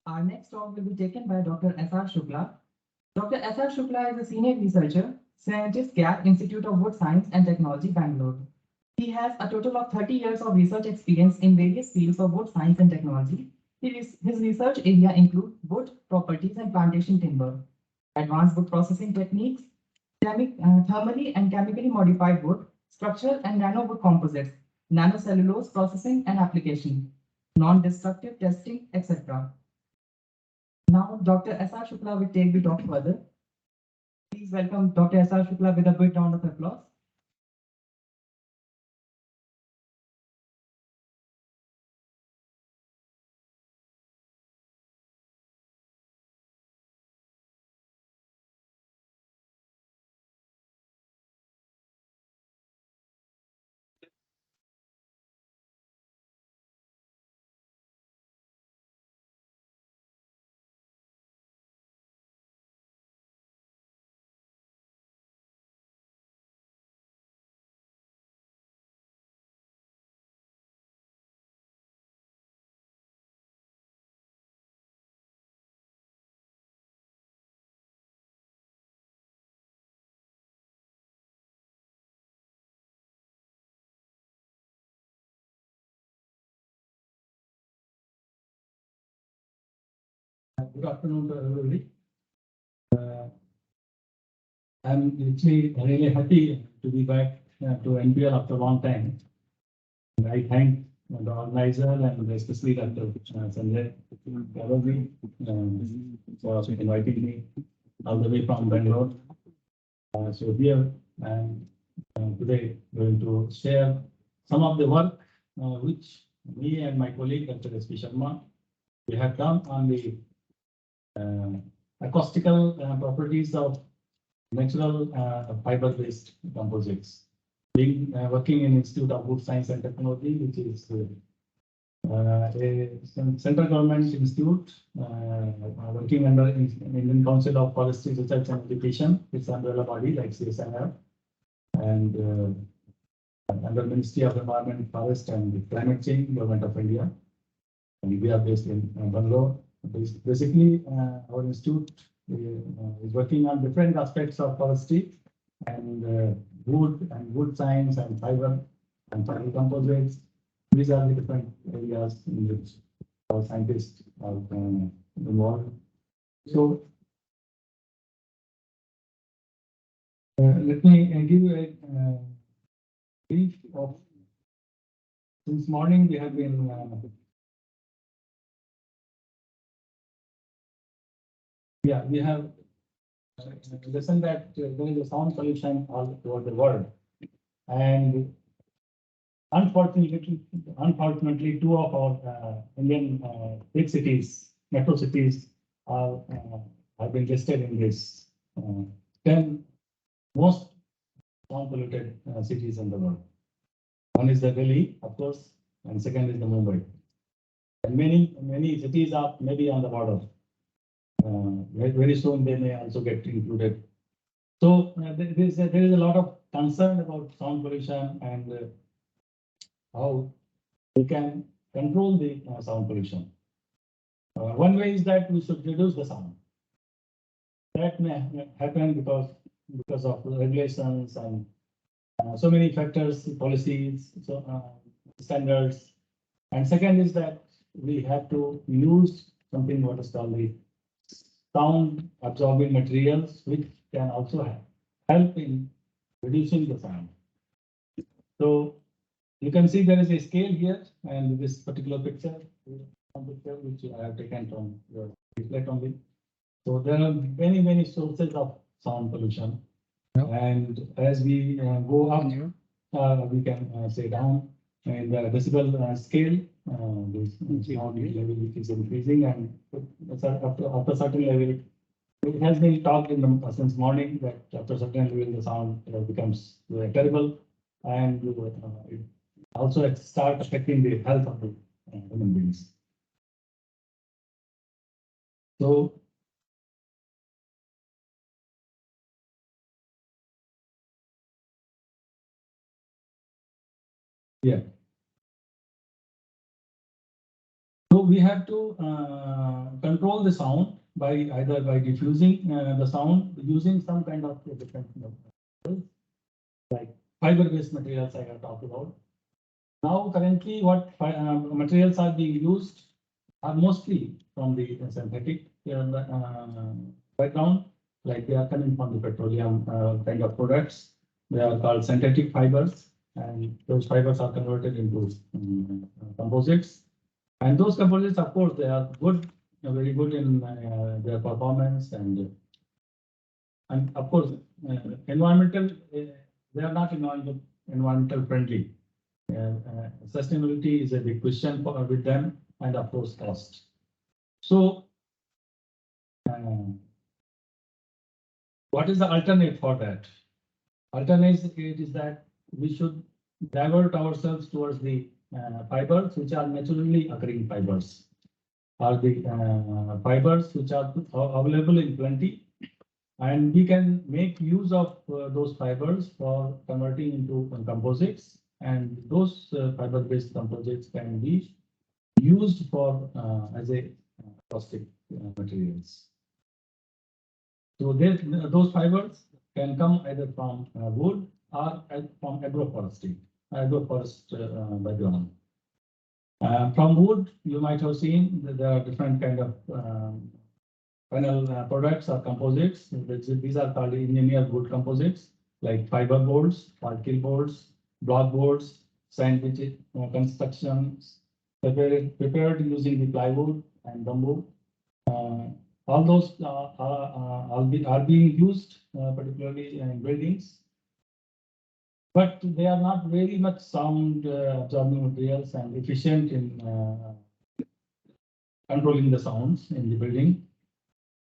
Our next talk will be taken by Dr. S.R. Shukla. Dr. S.R. Shukla is a senior researcher, scientist at Institute of Wood Science and Technology, Bangalore. He has a total of 30 years of research experience in various fields of wood science and technology. His research area include wood properties and plantation timber, advanced wood processing techniques, thermally and chemically modified wood, structural and nano-wood composites, nanocellulose processing and application, non-destructive testing, etc. Now, Dr. S.R. Shukla will take the talk further. Please welcome Dr. S.R. Shukla with a big round of applause. Good afternoon to everybody. I'm actually really happy to be back to NPL after a long time. And I thank the organizer and especially Dr. Sanjay Garavi for inviting me all the way from Bangalore. So here I'm today going to share some of the work which me and my colleague Dr. S.P. Sharma we have done on the acoustical properties of natural fiber-based composites. Being working in Institute of Wood Science and Technology, which is a central government institute working under Indian Council of Forestry Research and Education. It's umbrella body like CSIR, and under Ministry of Environment, Forest and Climate Change, Government of India. And we are based in Bangalore. Basically, our institute is working on different aspects of forestry and wood science and fiber composites. These are the different areas in which our scientists are involved. So let me give you a brief of, since morning we have been we have listened that there is a sound pollution all over the world, and unfortunately, two of our Indian big cities, metro cities, are have been listed in this 10 most sound polluted cities in the world. One is the Delhi, of course, and second is the Mumbai. And many cities are maybe on the border. Very soon they may also get included. So there is a lot of concern about sound pollution and how we can control the sound pollution. One way is that we should reduce the sound. That may happen because of regulations and so many factors, policies, standards. And second is that we have to use something what is called the sound absorbing materials, which can also help in reducing the sound. So you can see there is a scale here, and this particular picture, which I have taken from your leaflet only. So there are many sources of sound pollution, and as we go up, we can say down, and the decibel scale, this sound level is increasing, and after a certain level, it has been talked in the since morning that after a certain level the sound becomes terrible, and it also start affecting the health of the human beings. So yeah. So we have to control the sound by either by diffusing the sound using some kind of different like fiber-based materials I have talked about. Now currently what materials are being used are mostly from the synthetic background, like they are coming from the petroleum kind of products. They are called synthetic fibers, and those fibers are converted into composites. And those composites, of course, they are good, very good in their performance, and of course, environmental. They are not environmental friendly. Sustainability is a big question with them, and of course, cost. So, what is the alternate for that? Alternate is that we should divert ourselves towards the fibers which are naturally occurring fibers, or the fibers which are available in plenty, and we can make use of those fibers for converting into composites, and those fiber-based composites can be used for as a plastic materials. So those fibers can come either from wood or from agroforestry, agroforest background. From wood, you might have seen that there are different kind of final products or composites. These are called engineered wood composites, like fiber boards, particle boards, block boards, scientific constructions, prepared using the plywood and bamboo. All those are being used, particularly in buildings, but they are not very much sound absorbing materials and efficient in controlling the sounds in the building,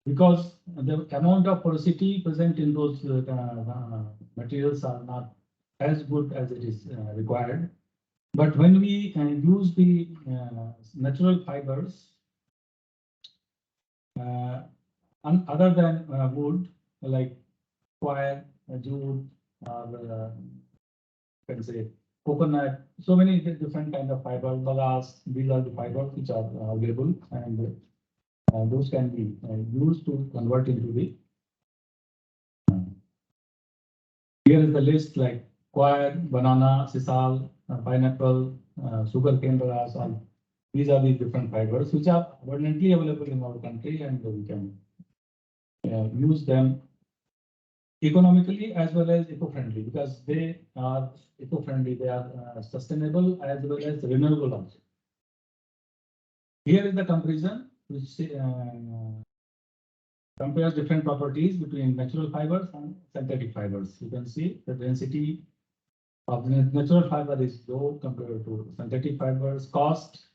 because the amount of porosity present in those materials are not as good as it is required. But when we use the natural fibers, other than wood, like coir, jute, or can say coconut, so many different kind of fiber, bagasse. These are the fibers which are available, and those can be used to convert into the. Here is the list like coir, banana, sisal, pineapple, sugarcane bagasse. All these are the different fibers which are abundantly available in our country, and we can use them economically as well as eco-friendly, because they are eco-friendly, they are sustainable as well as renewable also. Here is the comparison which compares different properties between natural fibers and synthetic fibers. You can see the density of the natural fiber is low compared to synthetic fibers. Cost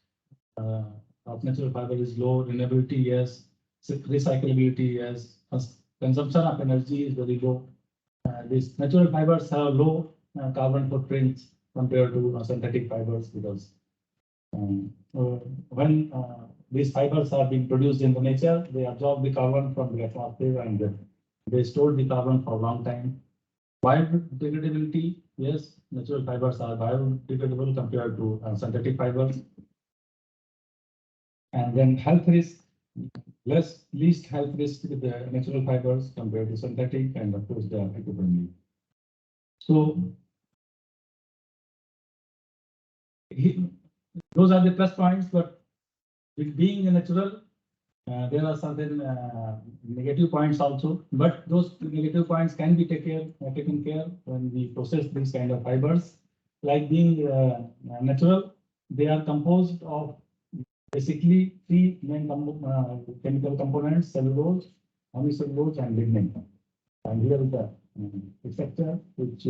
of natural fiber is low. Renewability, yes. Recyclability, yes. Consumption of energy is very low. These natural fibers have low carbon footprints compared to synthetic fibers, because when these fibers are being produced in the nature, they absorb the carbon from the atmosphere and they store the carbon for a long time. Biodegradability, yes, natural fibers are biodegradable compared to synthetic fibers. And then health risk, least health risk with the natural fibers compared to synthetic, and of course they are eco-friendly. So those are the plus points, but with being a natural, there are certain negative points also, but those negative points can be taken care when we process these kind of fibers. Like being natural, they are composed of basically three main chemical components: cellulose, hemicellulose, and lignin. And here is the structure which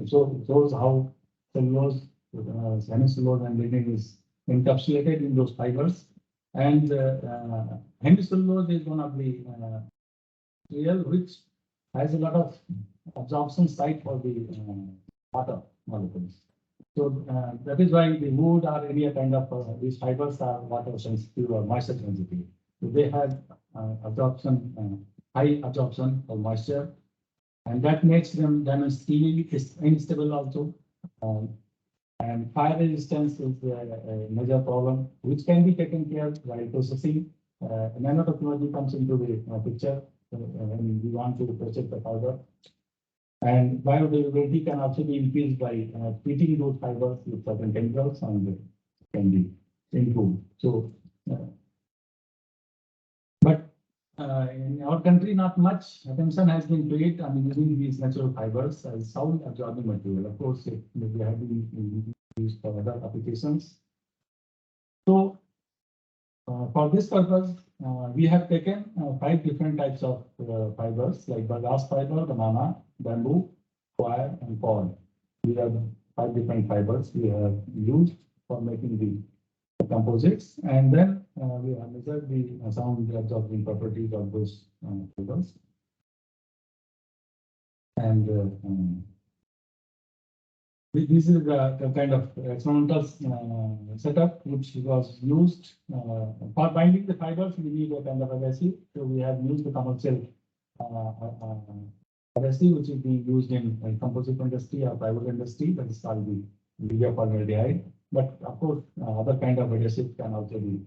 shows how cellulose, hemicellulose, and lignin is encapsulated in those fibers. And hemicellulose is one of the material which has a lot of absorption site for the water molecules. So that is why the wood or any kind of these fibers are water sensitive or moisture sensitive. So they have absorption, high absorption of moisture, and that makes them steel unstable also. And fire resistance is a major problem, which can be taken care of by processing. Nanotechnology comes into the picture when we want to process the fiber. And biodegradability can also be increased by treating those fibers with certain chemicals, and can be improved. So, but in our country, not much attention has been paid on using these natural fibers as sound absorbing material. Of course, they have been used for other applications. So, for this purpose, we have taken 5 different types of fibers, like bagasse fiber, banana, bamboo, coir, and cord. We have 5 different fibers we have used for making the composites, and then we have measured the sound absorbing properties of those fibers. And this is the kind of experimental setup which was used for binding the fibers. We need a kind of adhesive, so we have used the commercial adhesive, which is being used in composite industry or private industry, that is called the media formaldehyde. But of course, other kind of adhesive can also be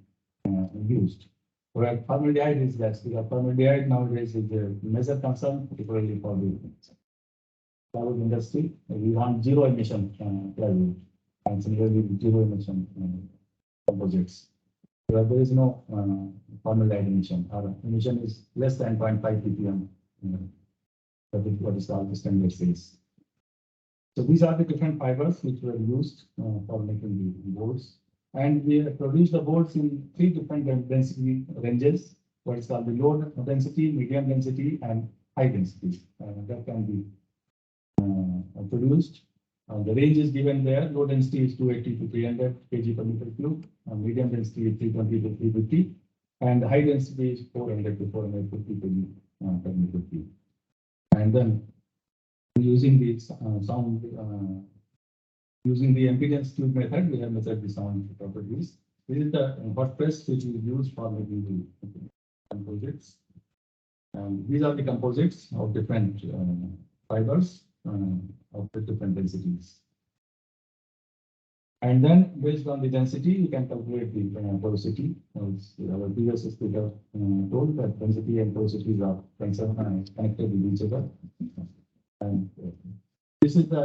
used. Where formaldehyde is less, because formaldehyde nowadays is a major concern, particularly for the plywood industry. We want zero emission plywood, and similarly zero emission composites. Where there is no formaldehyde emission, or emission is less than 0.5 ppm. That is what is called the standard phase. So these are the different fibers which were used for making the boards. And we have produced the boards in 3 different density ranges, what is called the low density, medium density, and high density. That can be produced. The range is given there. Low density is 280 to 300 kg per meter cube. Medium density is 320 to 350. And high density is 400 to 450 kg per meter cube. And then using the using the impedance tube method, we have measured the sound properties. This is the hot press which is used for making the composites. And these are the composites of different fibers of the different densities. And then based on the density, you can calculate the porosity. As our previous speaker told that density and porosities are connected with each other. And this is the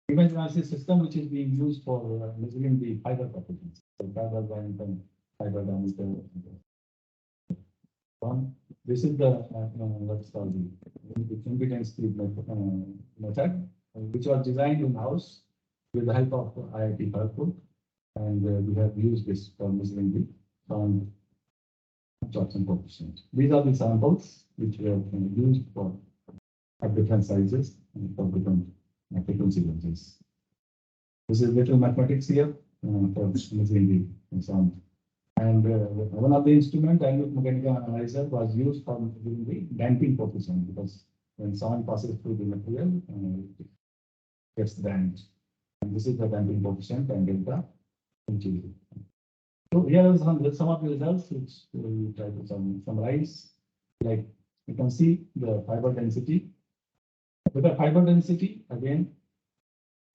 image analysis system which is being used for measuring the fiber properties. So fiber length and fiber diameter. This is the what's called the impedance tube method, which was designed in-house with the help of IIT Kharagpur, and we have used this for measuring the sound absorption coefficient. These are the samples which we have used for at different sizes and for different frequency ranges. This is little mathematics here for measuring the sound. And one of the instruments, dynamic mechanical analyzer, was used for measuring the damping coefficient, because when sound passes through the material, it gets damped. And this is the damping coefficient and delta. So here are some of the results which we try to summarize. Like you can see the fiber density. With the fiber density, again,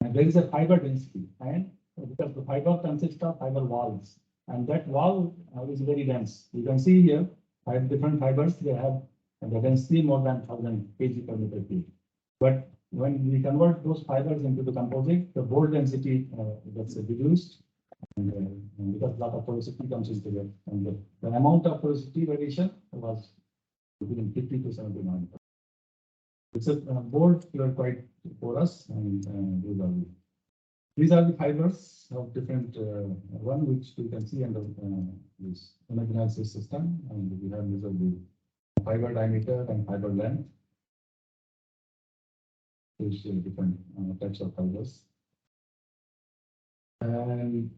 there is a fiber density, and because the fiber consists of fiber walls, and that wall is very dense. You can see here 5 different fibers, they have the density more than 1000 kg per meter cube. But when we convert those fibers into the composite, the board density gets reduced, and because a lot of porosity comes into it, and the amount of porosity variation was between 50 to 79. It's a board are quite porous, and these are the fibers of different one which we can see under this image analysis system, and we have measured the fiber diameter and fiber length. These different types of fibers. And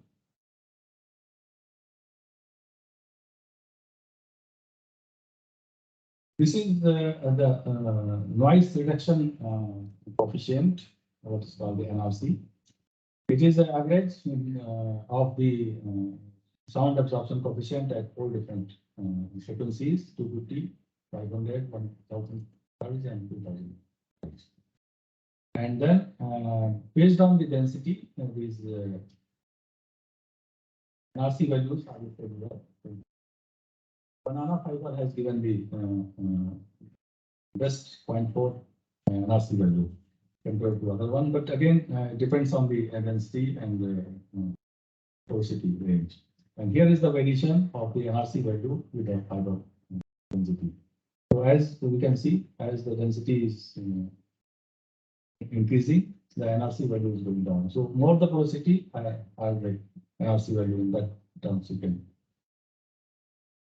this is the noise reduction coefficient, what is called the NRC. It is the average of the sound absorption coefficient at 4 different frequencies: 250, 500, 1000 hertz, and 2000 hertz. And then, based on the density, these NRC values are listed here. Banana fiber has given the best 0.4 NRC value compared to other one, but again, it depends on the density and the porosity range. And here is the variation of the NRC value with the fiber density. So as we can see, as the density is increasing, the NRC value is going down. So more the porosity, higher the NRC value in that terms you can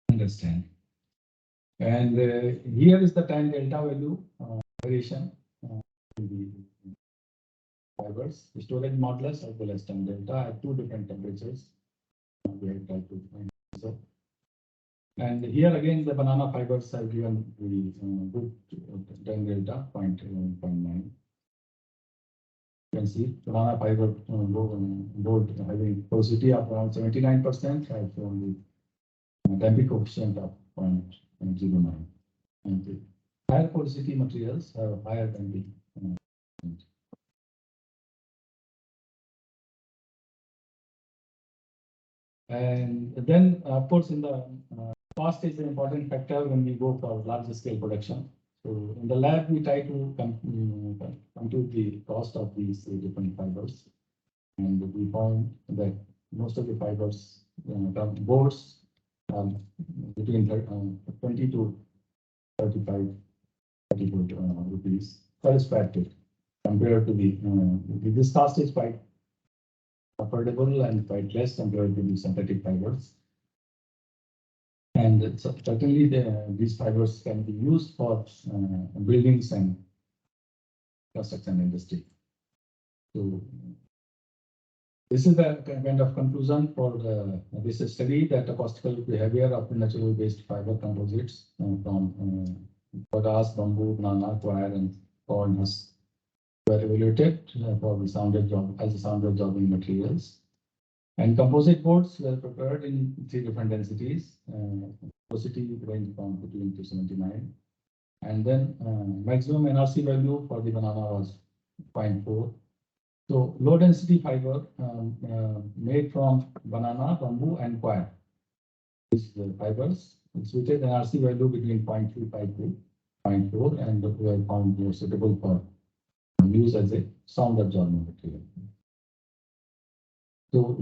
understand. And here is the tan delta value variation in the fibers, the storage modulus as well as tan delta at 2 different temperatures. We have tried to find so. And here again, the banana fibers have given the good tan delta 0.9. You can see banana fiber board having porosity of around 79%, has shown the damping coefficient of 0.09. And the higher porosity materials have higher damping. And then, of course, in the cost is an important factor when we go for larger scale production. So in the lab, we try to compute the cost of these different fibers, and we found that most of the fibers, boards, between 20 to 35 rupees per square feet, compared to the this cost is quite affordable and quite less compared to the synthetic fibers. And certainly these fibers can be used for buildings and construction industry. So this is the kind of conclusion for this study, that acoustical behavior of natural based fiber composites from bagasse, bamboo, banana, coir, and corn husk were evaluated for the sound absorbing materials. And composite boards were prepared in 3 different densities. Porosity range from between 279, and then maximum NRC value for the banana was 0.4. So low density fiber made from banana, bamboo and coir. These fibers, it's with an NRC value between 0.35 to 0.4 and we have found more suitable for use as a sound absorbing material. So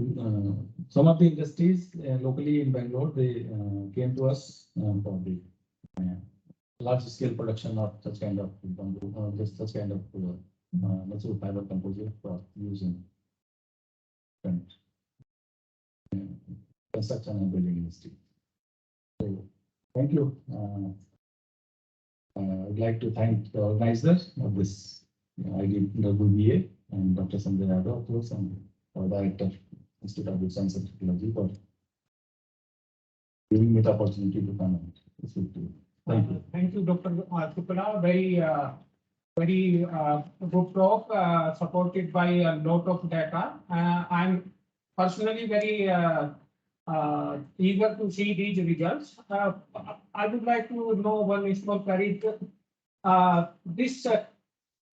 some of the industries locally in Bangalore, they came to us for the large scale production of such kind of just such kind of natural fiber composite for using construction and building industry. So thank you. I'd like to thank the organizers of this IDWBA and Dr. Sanjay Yadav, of course, and our director, Institute of Science and Technology, for giving me the opportunity to come and speak to you. Thank you. Thank you, Dr. Shukla. Very good talk, supported by a lot of data. I'm personally very eager to see these results. I would like to know one small query. This,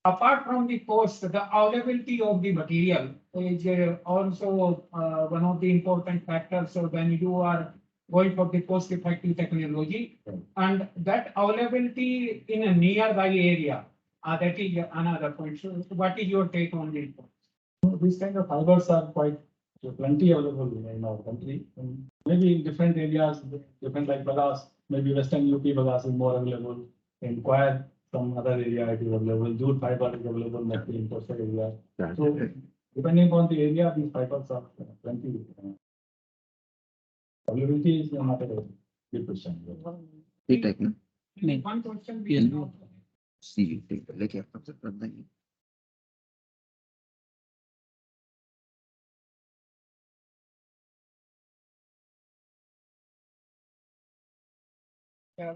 apart from the cost, the availability of the material is also one of the important factors. So when you are going for the cost-effective technology, and that availability in a nearby area, that is another point. So what is your take on this? These kind of fibers are quite plenty available in our country. And maybe in different areas, different like Bagas, maybe Western UP Bagas is more available. In Coir, some other area it is available. Jute fiber is available maybe in coastal area. So depending on the area, these fibers are plenty. Availability is not a big question. One question. See, लेके आप सबसे कर देंगे. Yeah.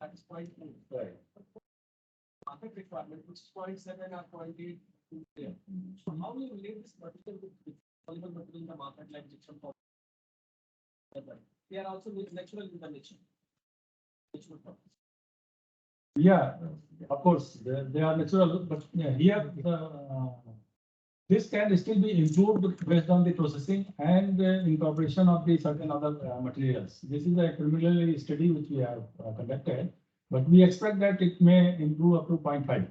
That is quite right. Market requirement, which is 0.7 or 0.8. So how will you relate this material with soluble material in the market like gypsum? They are also natural in the nature. Yeah, of course, they are natural, but here this can still be improved based on the processing and incorporation of the certain other materials. This is a preliminary study which we have conducted, but we expect that it may improve up to 0.5.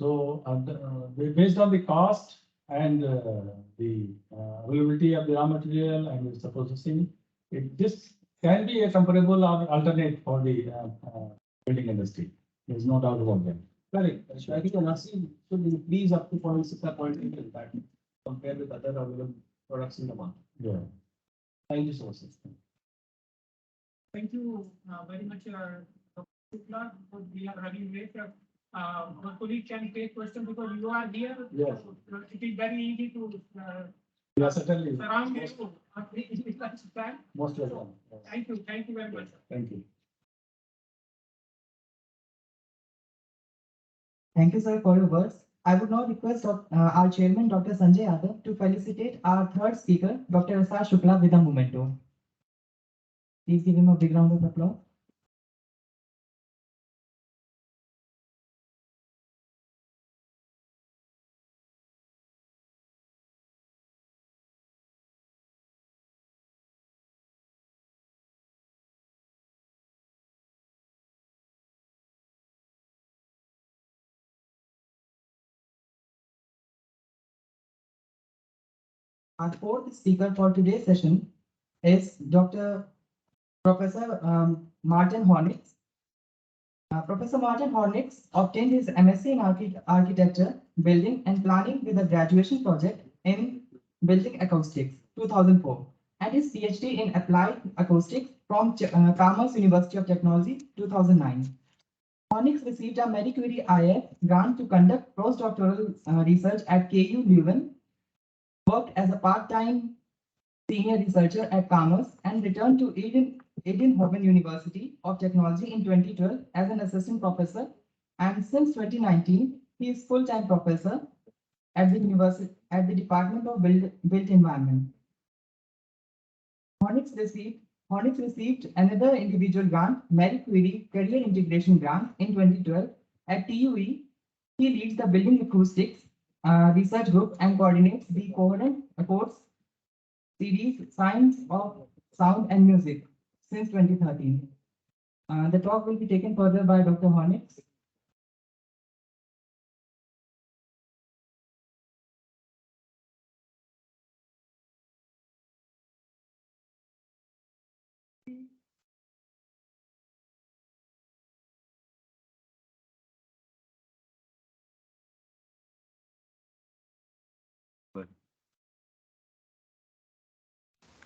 So based on the cost and the availability of the raw material and its processing, this can be a comparable alternate for the building industry. There's no doubt about that. Correct. So I think NRC should increase up to 0.6 or 0.8 in fact, compared with other available products in the market. Yeah. Thank you so much. Thank you very much, Dr. Shukla. We are running late. My colleague can take question because you are here. Yes. It is very easy to Yeah, certainly. surround you. Most welcome. Thank you. Thank you very much. Thank you. Thank you, sir, for your words. I would now request our chairman, Dr. Sanjay Yadav, to felicitate our third speaker, Dr. S.R. Shukla, with a memento. Please give him a big round of applause. Our fourth speaker for today's session is Professor Martin Hornitz. Professor Martin Hornitz obtained his MSc in Architecture, Building and Planning with a graduation project in Building Acoustics, 2004, and his PhD in Applied Acoustics from Commerce University of Technology, 2009. Hornitz received a Marie Curie IF grant to conduct postdoctoral research at KU Leuven, worked as a part-time senior researcher at Commerce, and returned to Eindhoven University of Technology in 2012 as an assistant professor. And since 2019, he is full-time professor at the Department of Built Environment. Hornitz received Hornets received another individual grant, Marie Curie Career Integration Grant, in 2012 at TUE. He leads the Building Acoustics research group and coordinates the coherent course series Science of Sound and Music since 2013. The talk will be taken further by Dr. Hornets.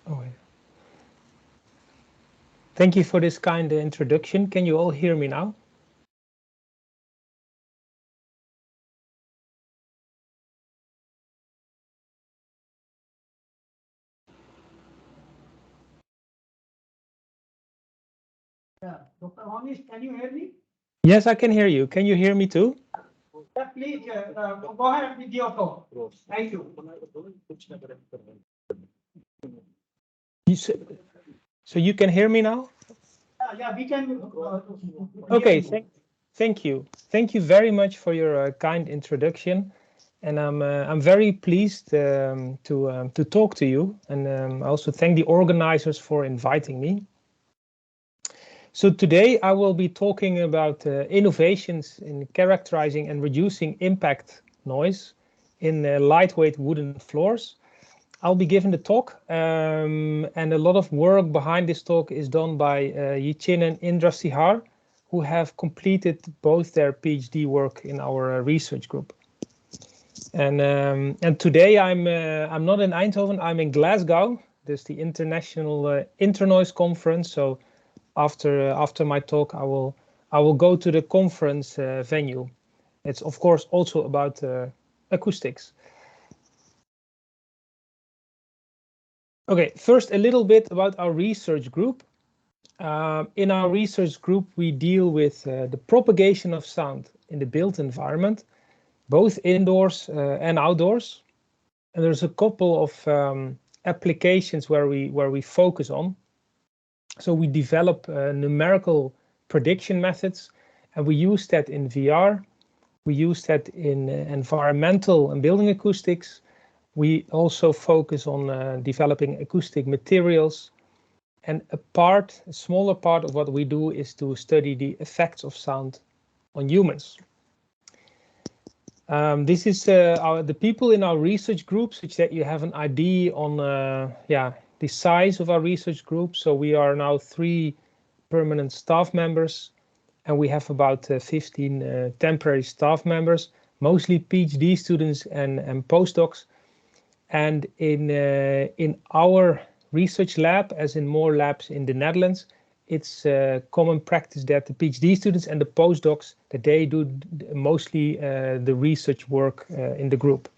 Oh, yeah. Thank you for this kind introduction. Can you all hear me now? Yeah, Dr. Hornish, can you hear me? Yes, I can hear you. Can you hear me too? Yeah, please go ahead with your talk. Thank you. So you can hear me now? Yeah, we can. Okay, thank you. Thank you very much for your kind introduction, and I'm very pleased to talk to you, and I also thank the organizers for inviting me. So today I will be talking about innovations in characterizing and reducing impact noise in lightweight wooden floors. I'll be giving the talk, and a lot of work behind this talk is done by Yichin and Indra Sihar, who have completed both their PhD work in our research group. And today I'm not in Eindhoven, I'm in Glasgow. There's the International Internoise Conference. So after my talk, I will go to the conference venue. It's of course also about acoustics. Okay, first a little bit about our research group. In our research group, we deal with the propagation of sound in the built environment, both indoors and outdoors. And there's a couple of applications where we focus on. So we develop numerical prediction methods, and we use that in VR. We use that in environmental and building acoustics. We also focus on developing acoustic materials. And a smaller part of what we do is to study the effects of sound on humans. This is the people in our research group, such that you have an idea on the size of our research group. So we are now 3 permanent staff members, and we have about 15 temporary staff members, mostly PhD students and postdocs. And in our research lab, as in more labs in the Netherlands, it's common practice that the PhD students and the postdocs, that they do mostly the research work in the group.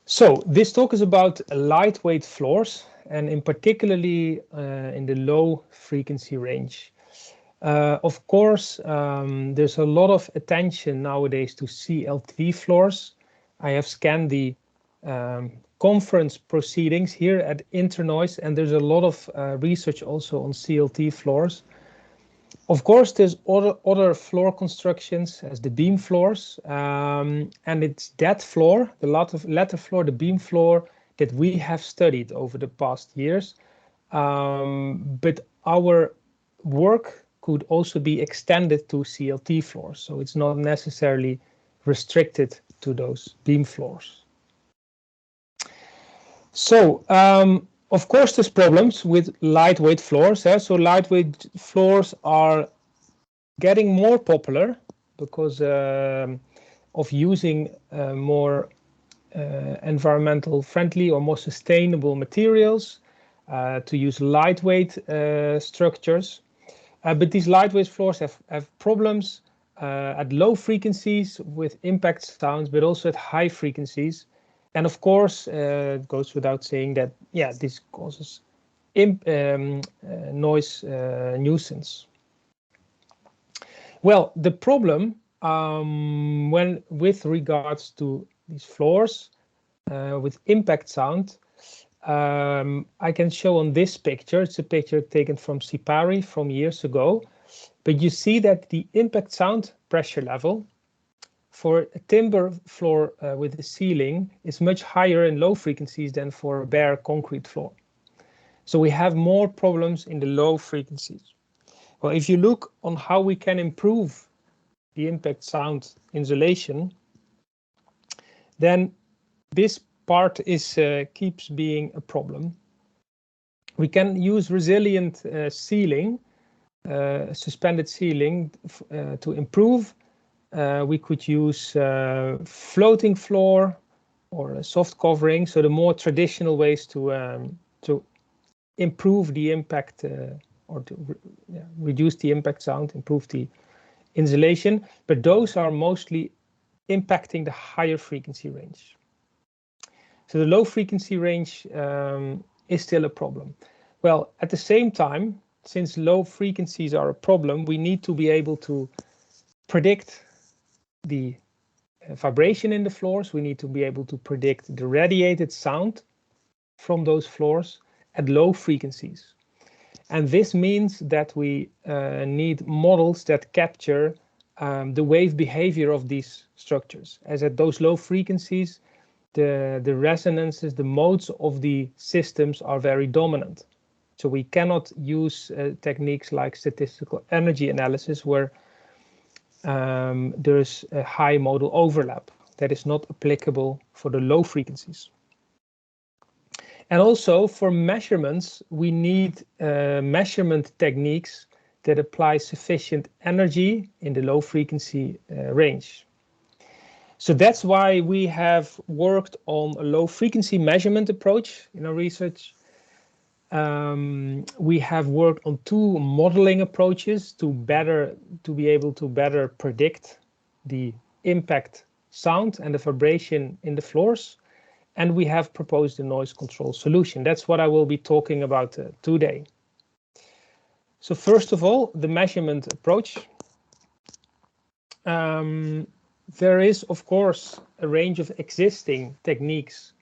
So this talk is about lightweight floors, and in particularly in the low frequency range. Of course, there's a lot of attention nowadays to CLT floors. I have scanned the conference proceedings here at Internoise, and there's a lot of research also on CLT floors. Of course, there's other floor constructions as the beam floors, and it's that floor, the latter floor, the beam floor, that we have studied over the past years. But our work could also be extended to CLT floors, so it's not necessarily restricted to those beam floors. So, of course, there's problems with lightweight floors. So lightweight floors are getting more popular because of using more environmental friendly or more sustainable materials, to use lightweight structures. But these lightweight floors have problems at low frequencies with impact sounds, but also at high frequencies. And of course, it goes without saying that, this causes noise nuisance. Well, the problem with regards to these floors with impact sound I can show on this picture. It's a picture taken from Sipari from years ago. But you see that the impact sound pressure level for a timber floor with a ceiling is much higher in low frequencies than for a bare concrete floor. So we have more problems in the low frequencies. Well, if you look on how we can improve the impact sound insulation, then this part is keeps being a problem. We can use resilient ceiling, suspended ceiling to improve. We could use floating floor or a soft covering. So the more traditional ways to improve the impact or to reduce the impact sound, improve the insulation, but those are mostly impacting the higher frequency range. So the low frequency range is still a problem. Well, at the same time, since low frequencies are a problem, we need to be able to predict the vibration in the floors. We need to be able to predict the radiated sound from those floors at low frequencies. And this means that we need models that capture the wave behavior of these structures. As at those low frequencies, the resonances, the modes of the systems are very dominant. So we cannot use techniques like statistical energy analysis where there's a high modal overlap. That is not applicable for the low frequencies. And also for measurements, we need measurement techniques that apply sufficient energy in the low frequency range. So that's why we have worked on a low frequency measurement approach in our research. We have worked on two modeling approaches to be able to better predict the impact sound and the vibration in the floors. And we have proposed a noise control solution. That's what I will be talking about today. So first of all, the measurement approach. There is, of course, a range of existing techniques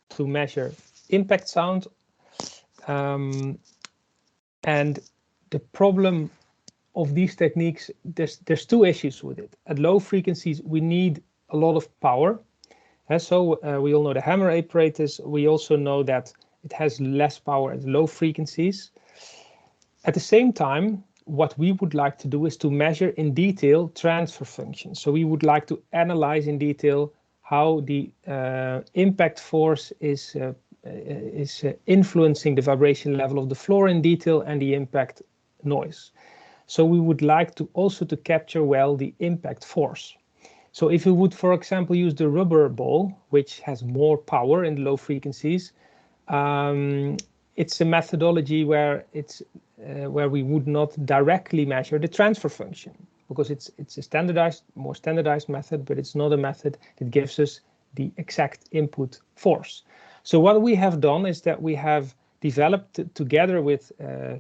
to measure impact sound. And the problem of these techniques, there's two issues with it. At low frequencies, we need a lot of power. So we all know the hammer apparatus. We also know that it has less power at low frequencies. At the same time, what we would like to do is to measure in detail transfer functions. So we would like to analyze in detail how the impact force is influencing the vibration level of the floor in detail and the impact noise. So we would like to also to capture well the impact force. So if we would, for example, use the rubber ball, which has more power in the low frequencies, it's a methodology where we would not directly measure the transfer function because it's a more standardized method, but it's not a method that gives us the exact input force. So what we have done is that we have developed together with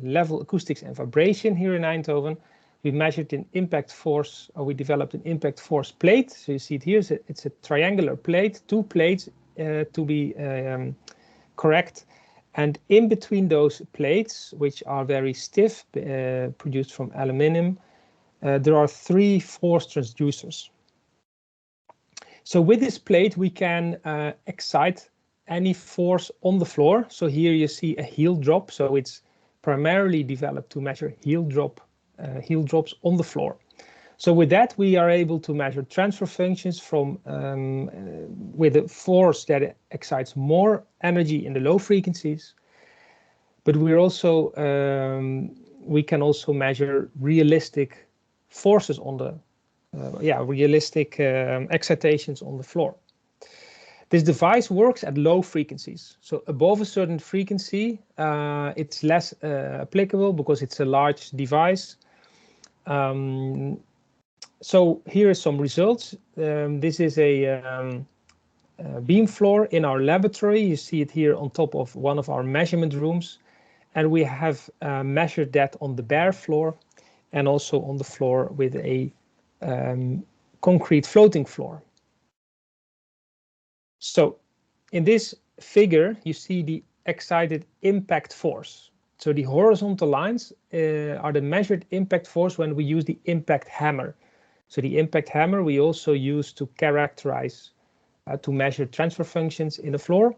Level Acoustics and Vibration here in Eindhoven. We measured an impact force, or we developed an impact force plate. So you see it here, it's a triangular plate, two plates to be correct. And in between those plates, which are very stiff, produced from aluminum, there are three force transducers. So with this plate, we can excite any force on the floor. So here you see a heel drop. So it's primarily developed to measure heel drops on the floor. So with that, we are able to measure transfer functions from with a force that excites more energy in the low frequencies. But we're also we can also measure realistic forces on the realistic excitations on the floor. This device works at low frequencies. So above a certain frequency, it's less applicable because it's a large device. So here are some results. This is a beam floor in our laboratory. You see it here on top of one of our measurement rooms. And we have measured that on the bare floor and also on the floor with a concrete floating floor. So in this figure, you see the excited impact force. So the horizontal lines are the measured impact force when we use the impact hammer. So the impact hammer we also use to characterize, to measure transfer functions in the floor.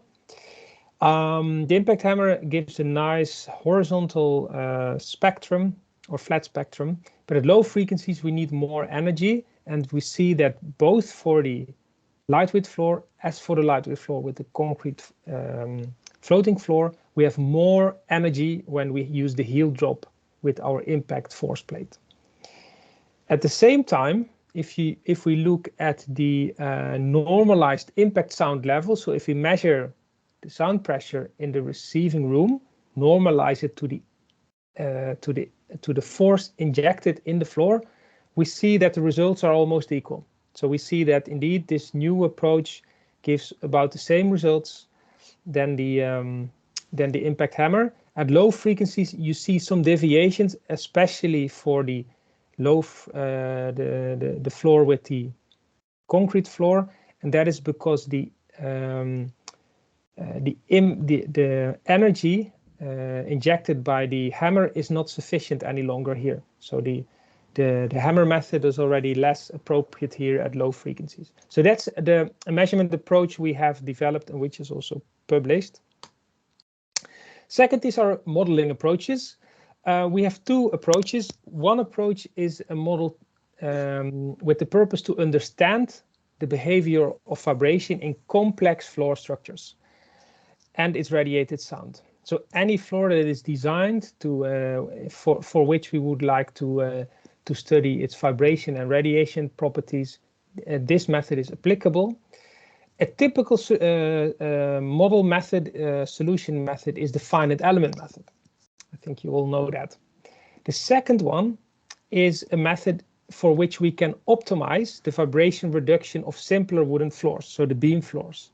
The impact hammer gives a nice horizontal spectrum or flat spectrum, but at low frequencies we need more energy, and we see that both for the lightweight floor as for the lightweight floor with the concrete floating floor, we have more energy when we use the heel drop with our impact force plate. At the same time, if we look at the normalized impact sound level, so if we measure the sound pressure in the receiving room, normalize it to the force injected in the floor, we see that the results are almost equal. So we see that indeed this new approach gives about the same results than the impact hammer. At low frequencies, you see some deviations, especially for the the floor with the concrete floor, and that is because the energy injected by the hammer is not sufficient any longer here. So the hammer method is already less appropriate here at low frequencies. So that's the measurement approach we have developed and which is also published. Second is our modeling approaches. We have two approaches. One approach is a model with the purpose to understand the behavior of vibration in complex floor structures and its radiated sound. So any floor that is designed to for which we would like to study its vibration and radiation properties, this method is applicable. A typical model method, solution method is the finite element method. I think you all know that. The second one is a method for which we can optimize the vibration reduction of simpler wooden floors, so the beam floors.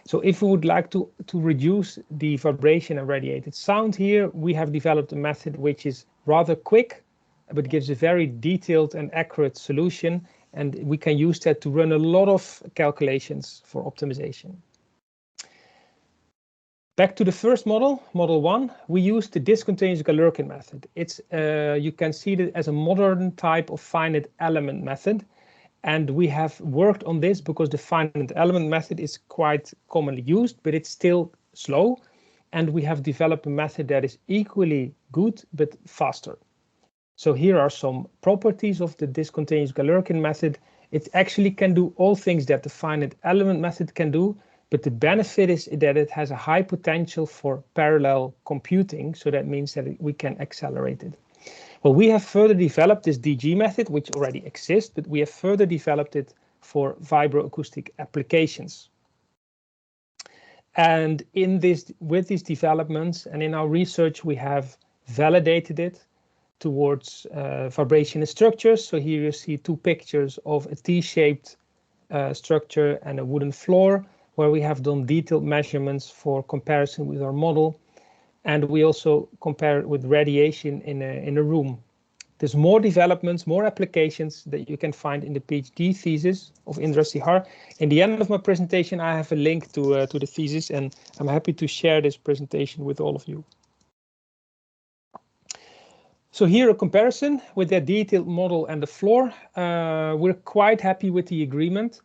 So if we would like to reduce the vibration and radiated sound here, we have developed a method which is rather quick, but gives a very detailed and accurate solution. And we can use that to run a lot of calculations for optimization. Back to the first model, model 1, we use the discontinuous Galerkin method. It's you can see it as a modern type of finite element method. And we have worked on this because the finite element method is quite commonly used, but it's still slow. And we have developed a method that is equally good, but faster. So here are some properties of the discontinuous Galerkin method. It actually can do all things that the finite element method can do, but the benefit is that it has a high potential for parallel computing. So that means that we can accelerate it. Well, we have further developed this DG method, which already exists, but we have further developed it for vibroacoustic applications. And with these developments and in our research, we have validated it towards vibration in structures. So here you see two pictures of a T-shaped structure and a wooden floor, where we have done detailed measurements for comparison with our model. And we also compare it with radiation in a room. There's more developments, more applications that you can find in the PhD thesis of Indra Sihar. In the end of my presentation, I have a link to the thesis, and I'm happy to share this presentation with all of you. So here a comparison with the detailed model and the floor. We're quite happy with the agreement.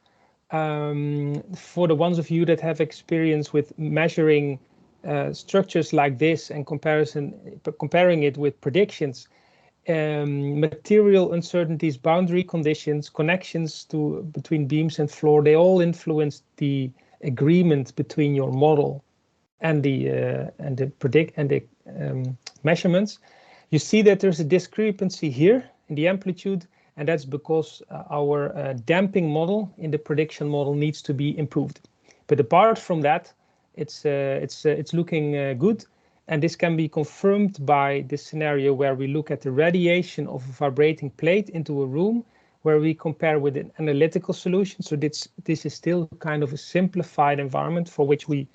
For the ones of you that have experience with measuring structures like this and comparing it with predictions, material uncertainties, boundary conditions, connections between beams and floor, they all influence the agreement between your model and the measurements. You see that there's a discrepancy here in the amplitude, and that's because our damping model in the prediction model needs to be improved. But apart from that, it's looking good, and this can be confirmed by this scenario where we look at the radiation of a vibrating plate into a room, where we compare with an analytical solution. So this is still kind of a simplified environment for which we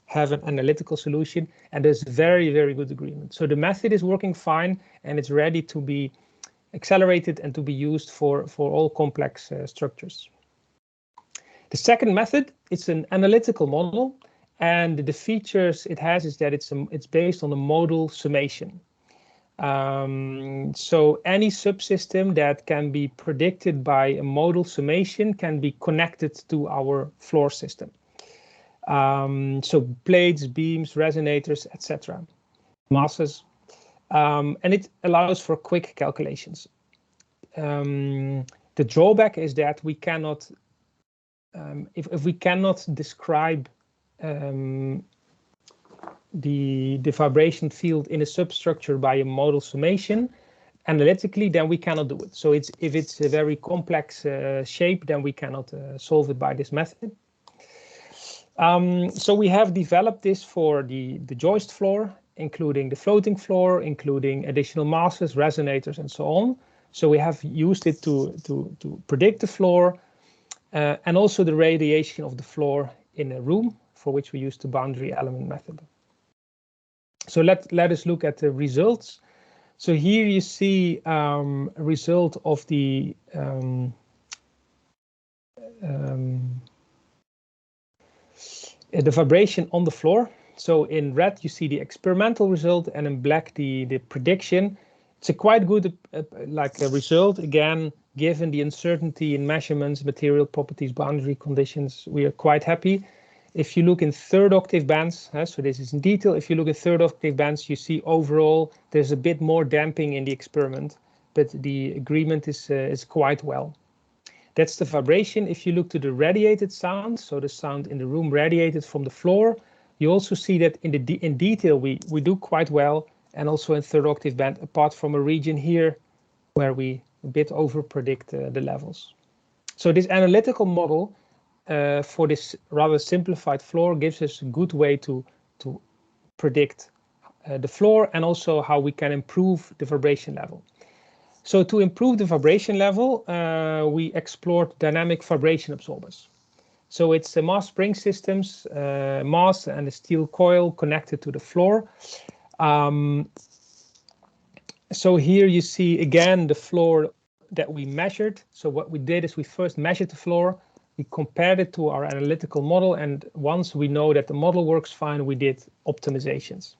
have an analytical solution, and there's very, very good agreement. So the method is working fine, and it's ready to be accelerated and to be used for all complex structures. The second method, it's an analytical model, And the features it has is that it's based on a modal summation. So any subsystem that can be predicted by a modal summation can be connected to our floor system. So plates, beams, resonators, etc. Masses. And it allows for quick calculations. The drawback is that we cannot, if we cannot describe the vibration field in a substructure by a modal summation analytically, then we cannot do it. So if it's a very complex shape, then we cannot solve it by this method. So we have developed this for the joist floor, including the floating floor, including additional masses, resonators, and so on. So we have used it to predict the floor and also the radiation of the floor in a room, for which we use the boundary element method. So let us look at the results. So here you see a result of the vibration on the floor. So in red you see the experimental result, and in black the prediction. It's a quite good result. Again, given the uncertainty in measurements, material properties, boundary conditions, we are quite happy. If you look in third octave bands, so this is in detail, if you look at third octave bands, you see overall there's a bit more damping in the experiment, but the agreement is quite well. That's the vibration. If you look to the radiated sound, so the sound in the room radiated from the floor, you also see that in detail we do quite well, and also in third octave band, apart from a region here where we a bit over predict the levels. So this analytical model for this rather simplified floor gives us a good way to predict the floor, and also how we can improve the vibration level. So to improve the vibration level, we explored dynamic vibration absorbers. So it's the mass spring systems, mass and a steel coil connected to the floor. So here you see again the floor that we measured. So what we did is we first measured the floor, we compared it to our analytical model, and once we know that the model works fine, we did optimizations.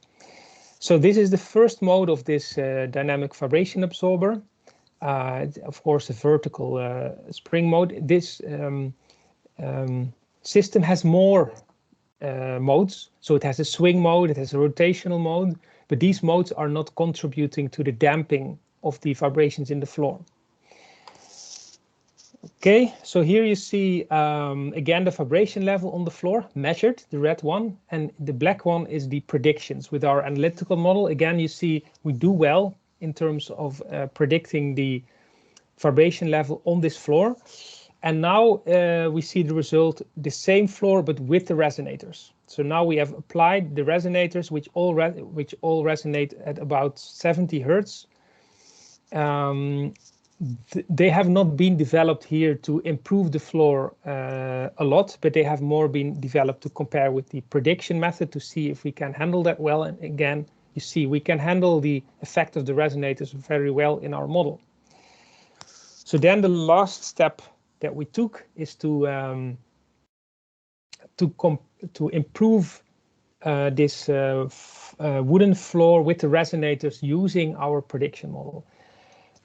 So this is the first mode of this dynamic vibration absorber. Of course, a vertical spring mode. This system has more modes. So it has a swing mode, it has a rotational mode, but these modes are not contributing to the damping of the vibrations in the floor. Okay, so here you see again the vibration level on the floor measured, the red one, and the black one is the predictions with our analytical model. Again, you see we do well in terms of predicting the vibration level on this floor. And now we see the result, the same floor, but with the resonators. So now we have applied the resonators, which all resonate at about 70 Hertz. They have not been developed here to improve the floor a lot, but they have more been developed to compare with the prediction method to see if we can handle that well. And again, you see we can handle the effect of the resonators very well in our model. So then the last step that we took is to improve this wooden floor with the resonators using our prediction model.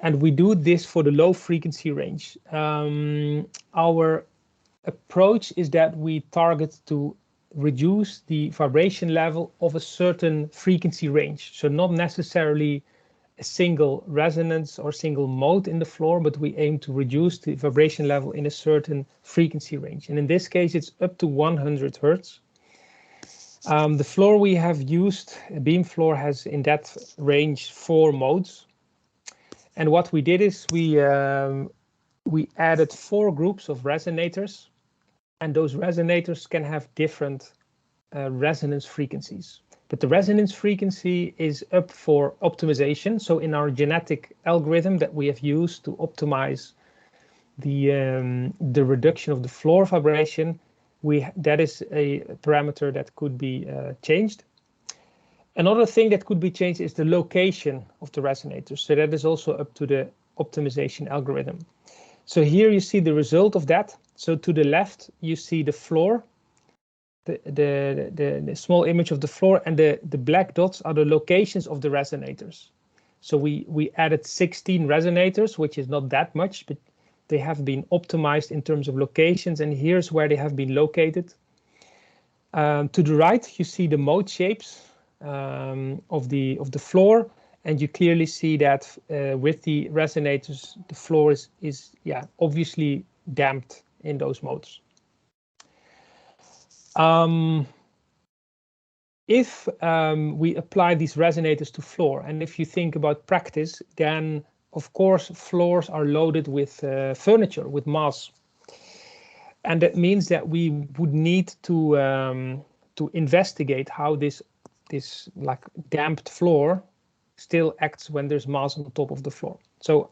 And we do this for the low frequency range. Our approach is that we target to reduce the vibration level of a certain frequency range. So not necessarily a single resonance or single mode in the floor, but we aim to reduce the vibration level in a certain frequency range. And in this case, it's up to 100 Hertz. The floor we have used, a beam floor, has in that range 4 modes. And what we did is we added 4 groups of resonators, and those resonators can have different resonance frequencies. But the resonance frequency is up for optimization. So in our genetic algorithm that we have used to optimize the reduction of the floor vibration, that is a parameter that could be changed. Another thing that could be changed is the location of the resonators. So that is also up to the optimization algorithm. So here you see the result of that. So to the left, you see the floor the small image of the floor, and the black dots are the locations of the resonators. So we added 16 resonators, which is not that much, but they have been optimized in terms of locations, and here's where they have been located. To the right, you see the mode shapes of the floor, and you clearly see that with the resonators, the floor is obviously damped in those modes. If we apply these resonators to floor, and if you think about practice, then of course floors are loaded with furniture, with mass, and that means that we would need to investigate how this like damped floor still acts when there's mass on the top of the floor. So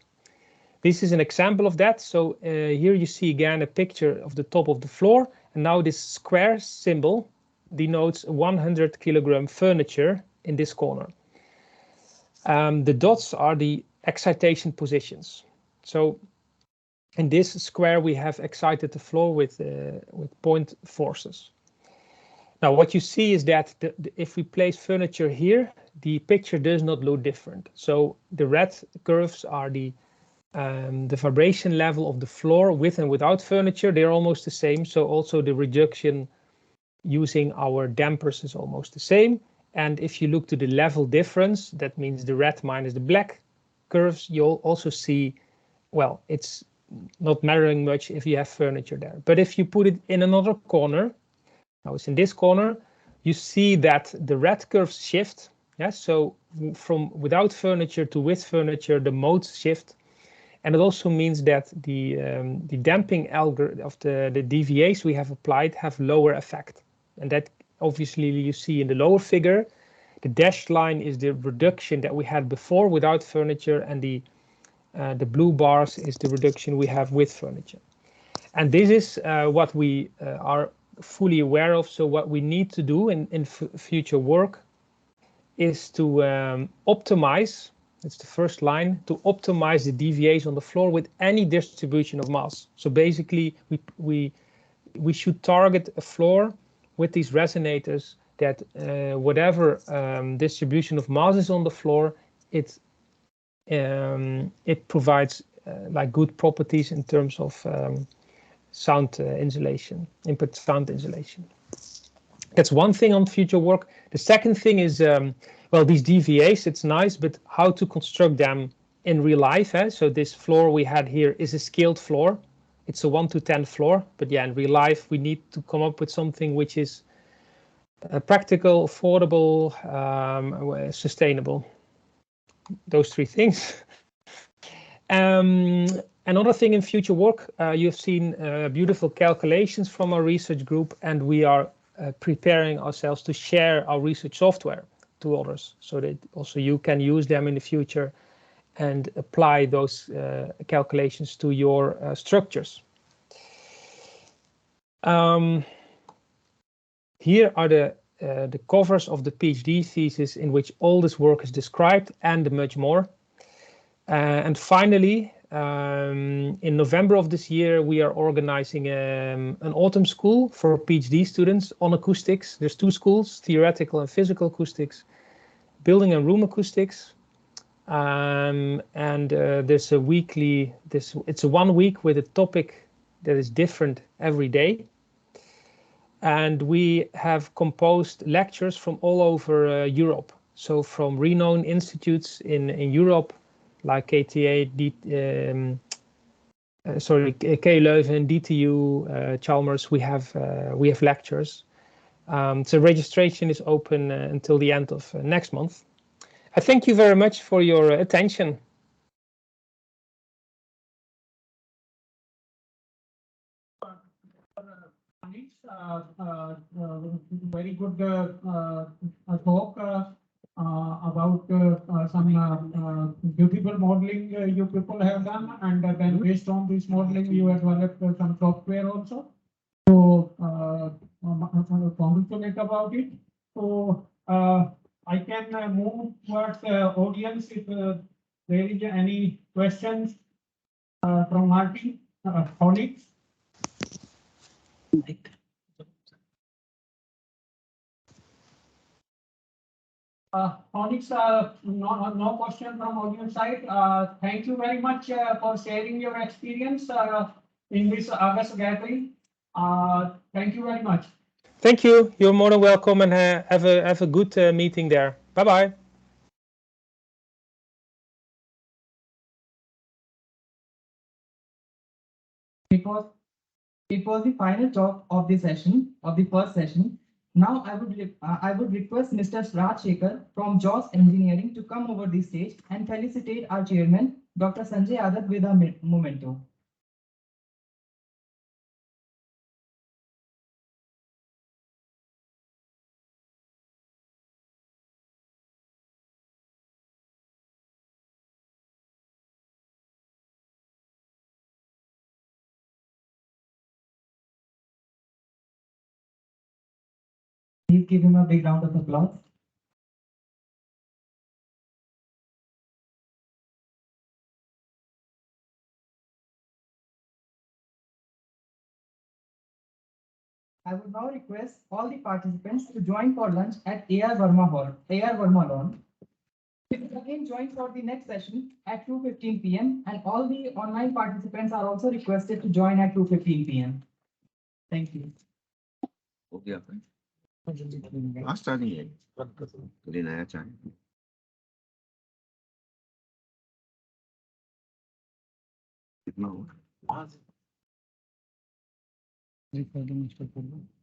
this is an example of that. So here you see again a picture of the top of the floor, and now this square symbol denotes 100 kilogram furniture in this corner. The dots are the excitation positions. So in this square we have excited the floor with point forces. Now what you see is that if we place furniture here, the picture does not look different. So the red curves are the vibration level of the floor with and without furniture. They're almost the same. So also the reduction using our dampers is almost the same. And if you look to the level difference, that means the red minus the black curves, you'll also see, well, it's not mattering much if you have furniture there. But if you put it in another corner, now it's in this corner, you see that the red curves shift. Yeah, so from without furniture to with furniture, the modes shift. And it also means that the damping algorithm of the DVAs we have applied have lower effect. And that obviously you see in the lower figure. The dashed line is the reduction that we had before without furniture, and the blue bars is the reduction we have with furniture. And this is what we are fully aware of. So what we need to do in future work is to optimize, it's the first line, to optimize the DVAs on the floor with any distribution of mass. So basically we should target a floor with these resonators that whatever distribution of mass is on the floor, it provides like good properties in terms of sound insulation, input sound insulation. That's one thing on future work. The second thing is, well, these DVAs, it's nice, but how to construct them in real life. So this floor we had here is a scaled floor. It's a 1 to 10 floor, but yeah, in real life, we need to come up with something which is practical, affordable, sustainable. Those three things. Another thing in future work, you've seen beautiful calculations from our research group, and we are preparing ourselves to share our research software to others, so that also you can use them in the future and apply those calculations to your structures. Here are the covers of the PhD thesis in which all this work is described and much more. And finally, in November of this year, we are organizing an autumn school for PhD students on acoustics. There's two schools, theoretical and physical acoustics, building and room acoustics. And there's a weekly, it's a 1 week with a topic that is different every day. And we have composed lectures from all over Europe. So from renowned institutes in Europe, like KTA, KU Leuven, DTU, Chalmers, we have lectures. So registration is open until the end of next month. I thank you very much for your attention. Very good talk about some beautiful modeling you people have done, and then based on this modeling you have developed some software also. So congratulate about it. So I can move towards the audience if there is any questions from our team, colleagues. Onyx, no question from audience side. Thank you very much for sharing your experience in this August gathering. Thank you very much. Thank you. You're more than welcome, and have a good meeting there. Bye bye. It was the final talk of the session, of the first session. Now I would request Mr. Raj Shekhar from JOS Engineering to come over the stage and felicitate our chairman, Dr. Sanjay Adat, with a memento. Please give him a big round of applause. I would now request all the participants to join for lunch at AR Verma Lawn. You will again join for the next session at 2:15 p.m. and all the online participants are also requested to join at 2:15 p.m. Thank you. हो गया नाश्ता नहीं है कभी नया चाय कितना हुआ रिकॉर्डिंग स्टॉप कर दो।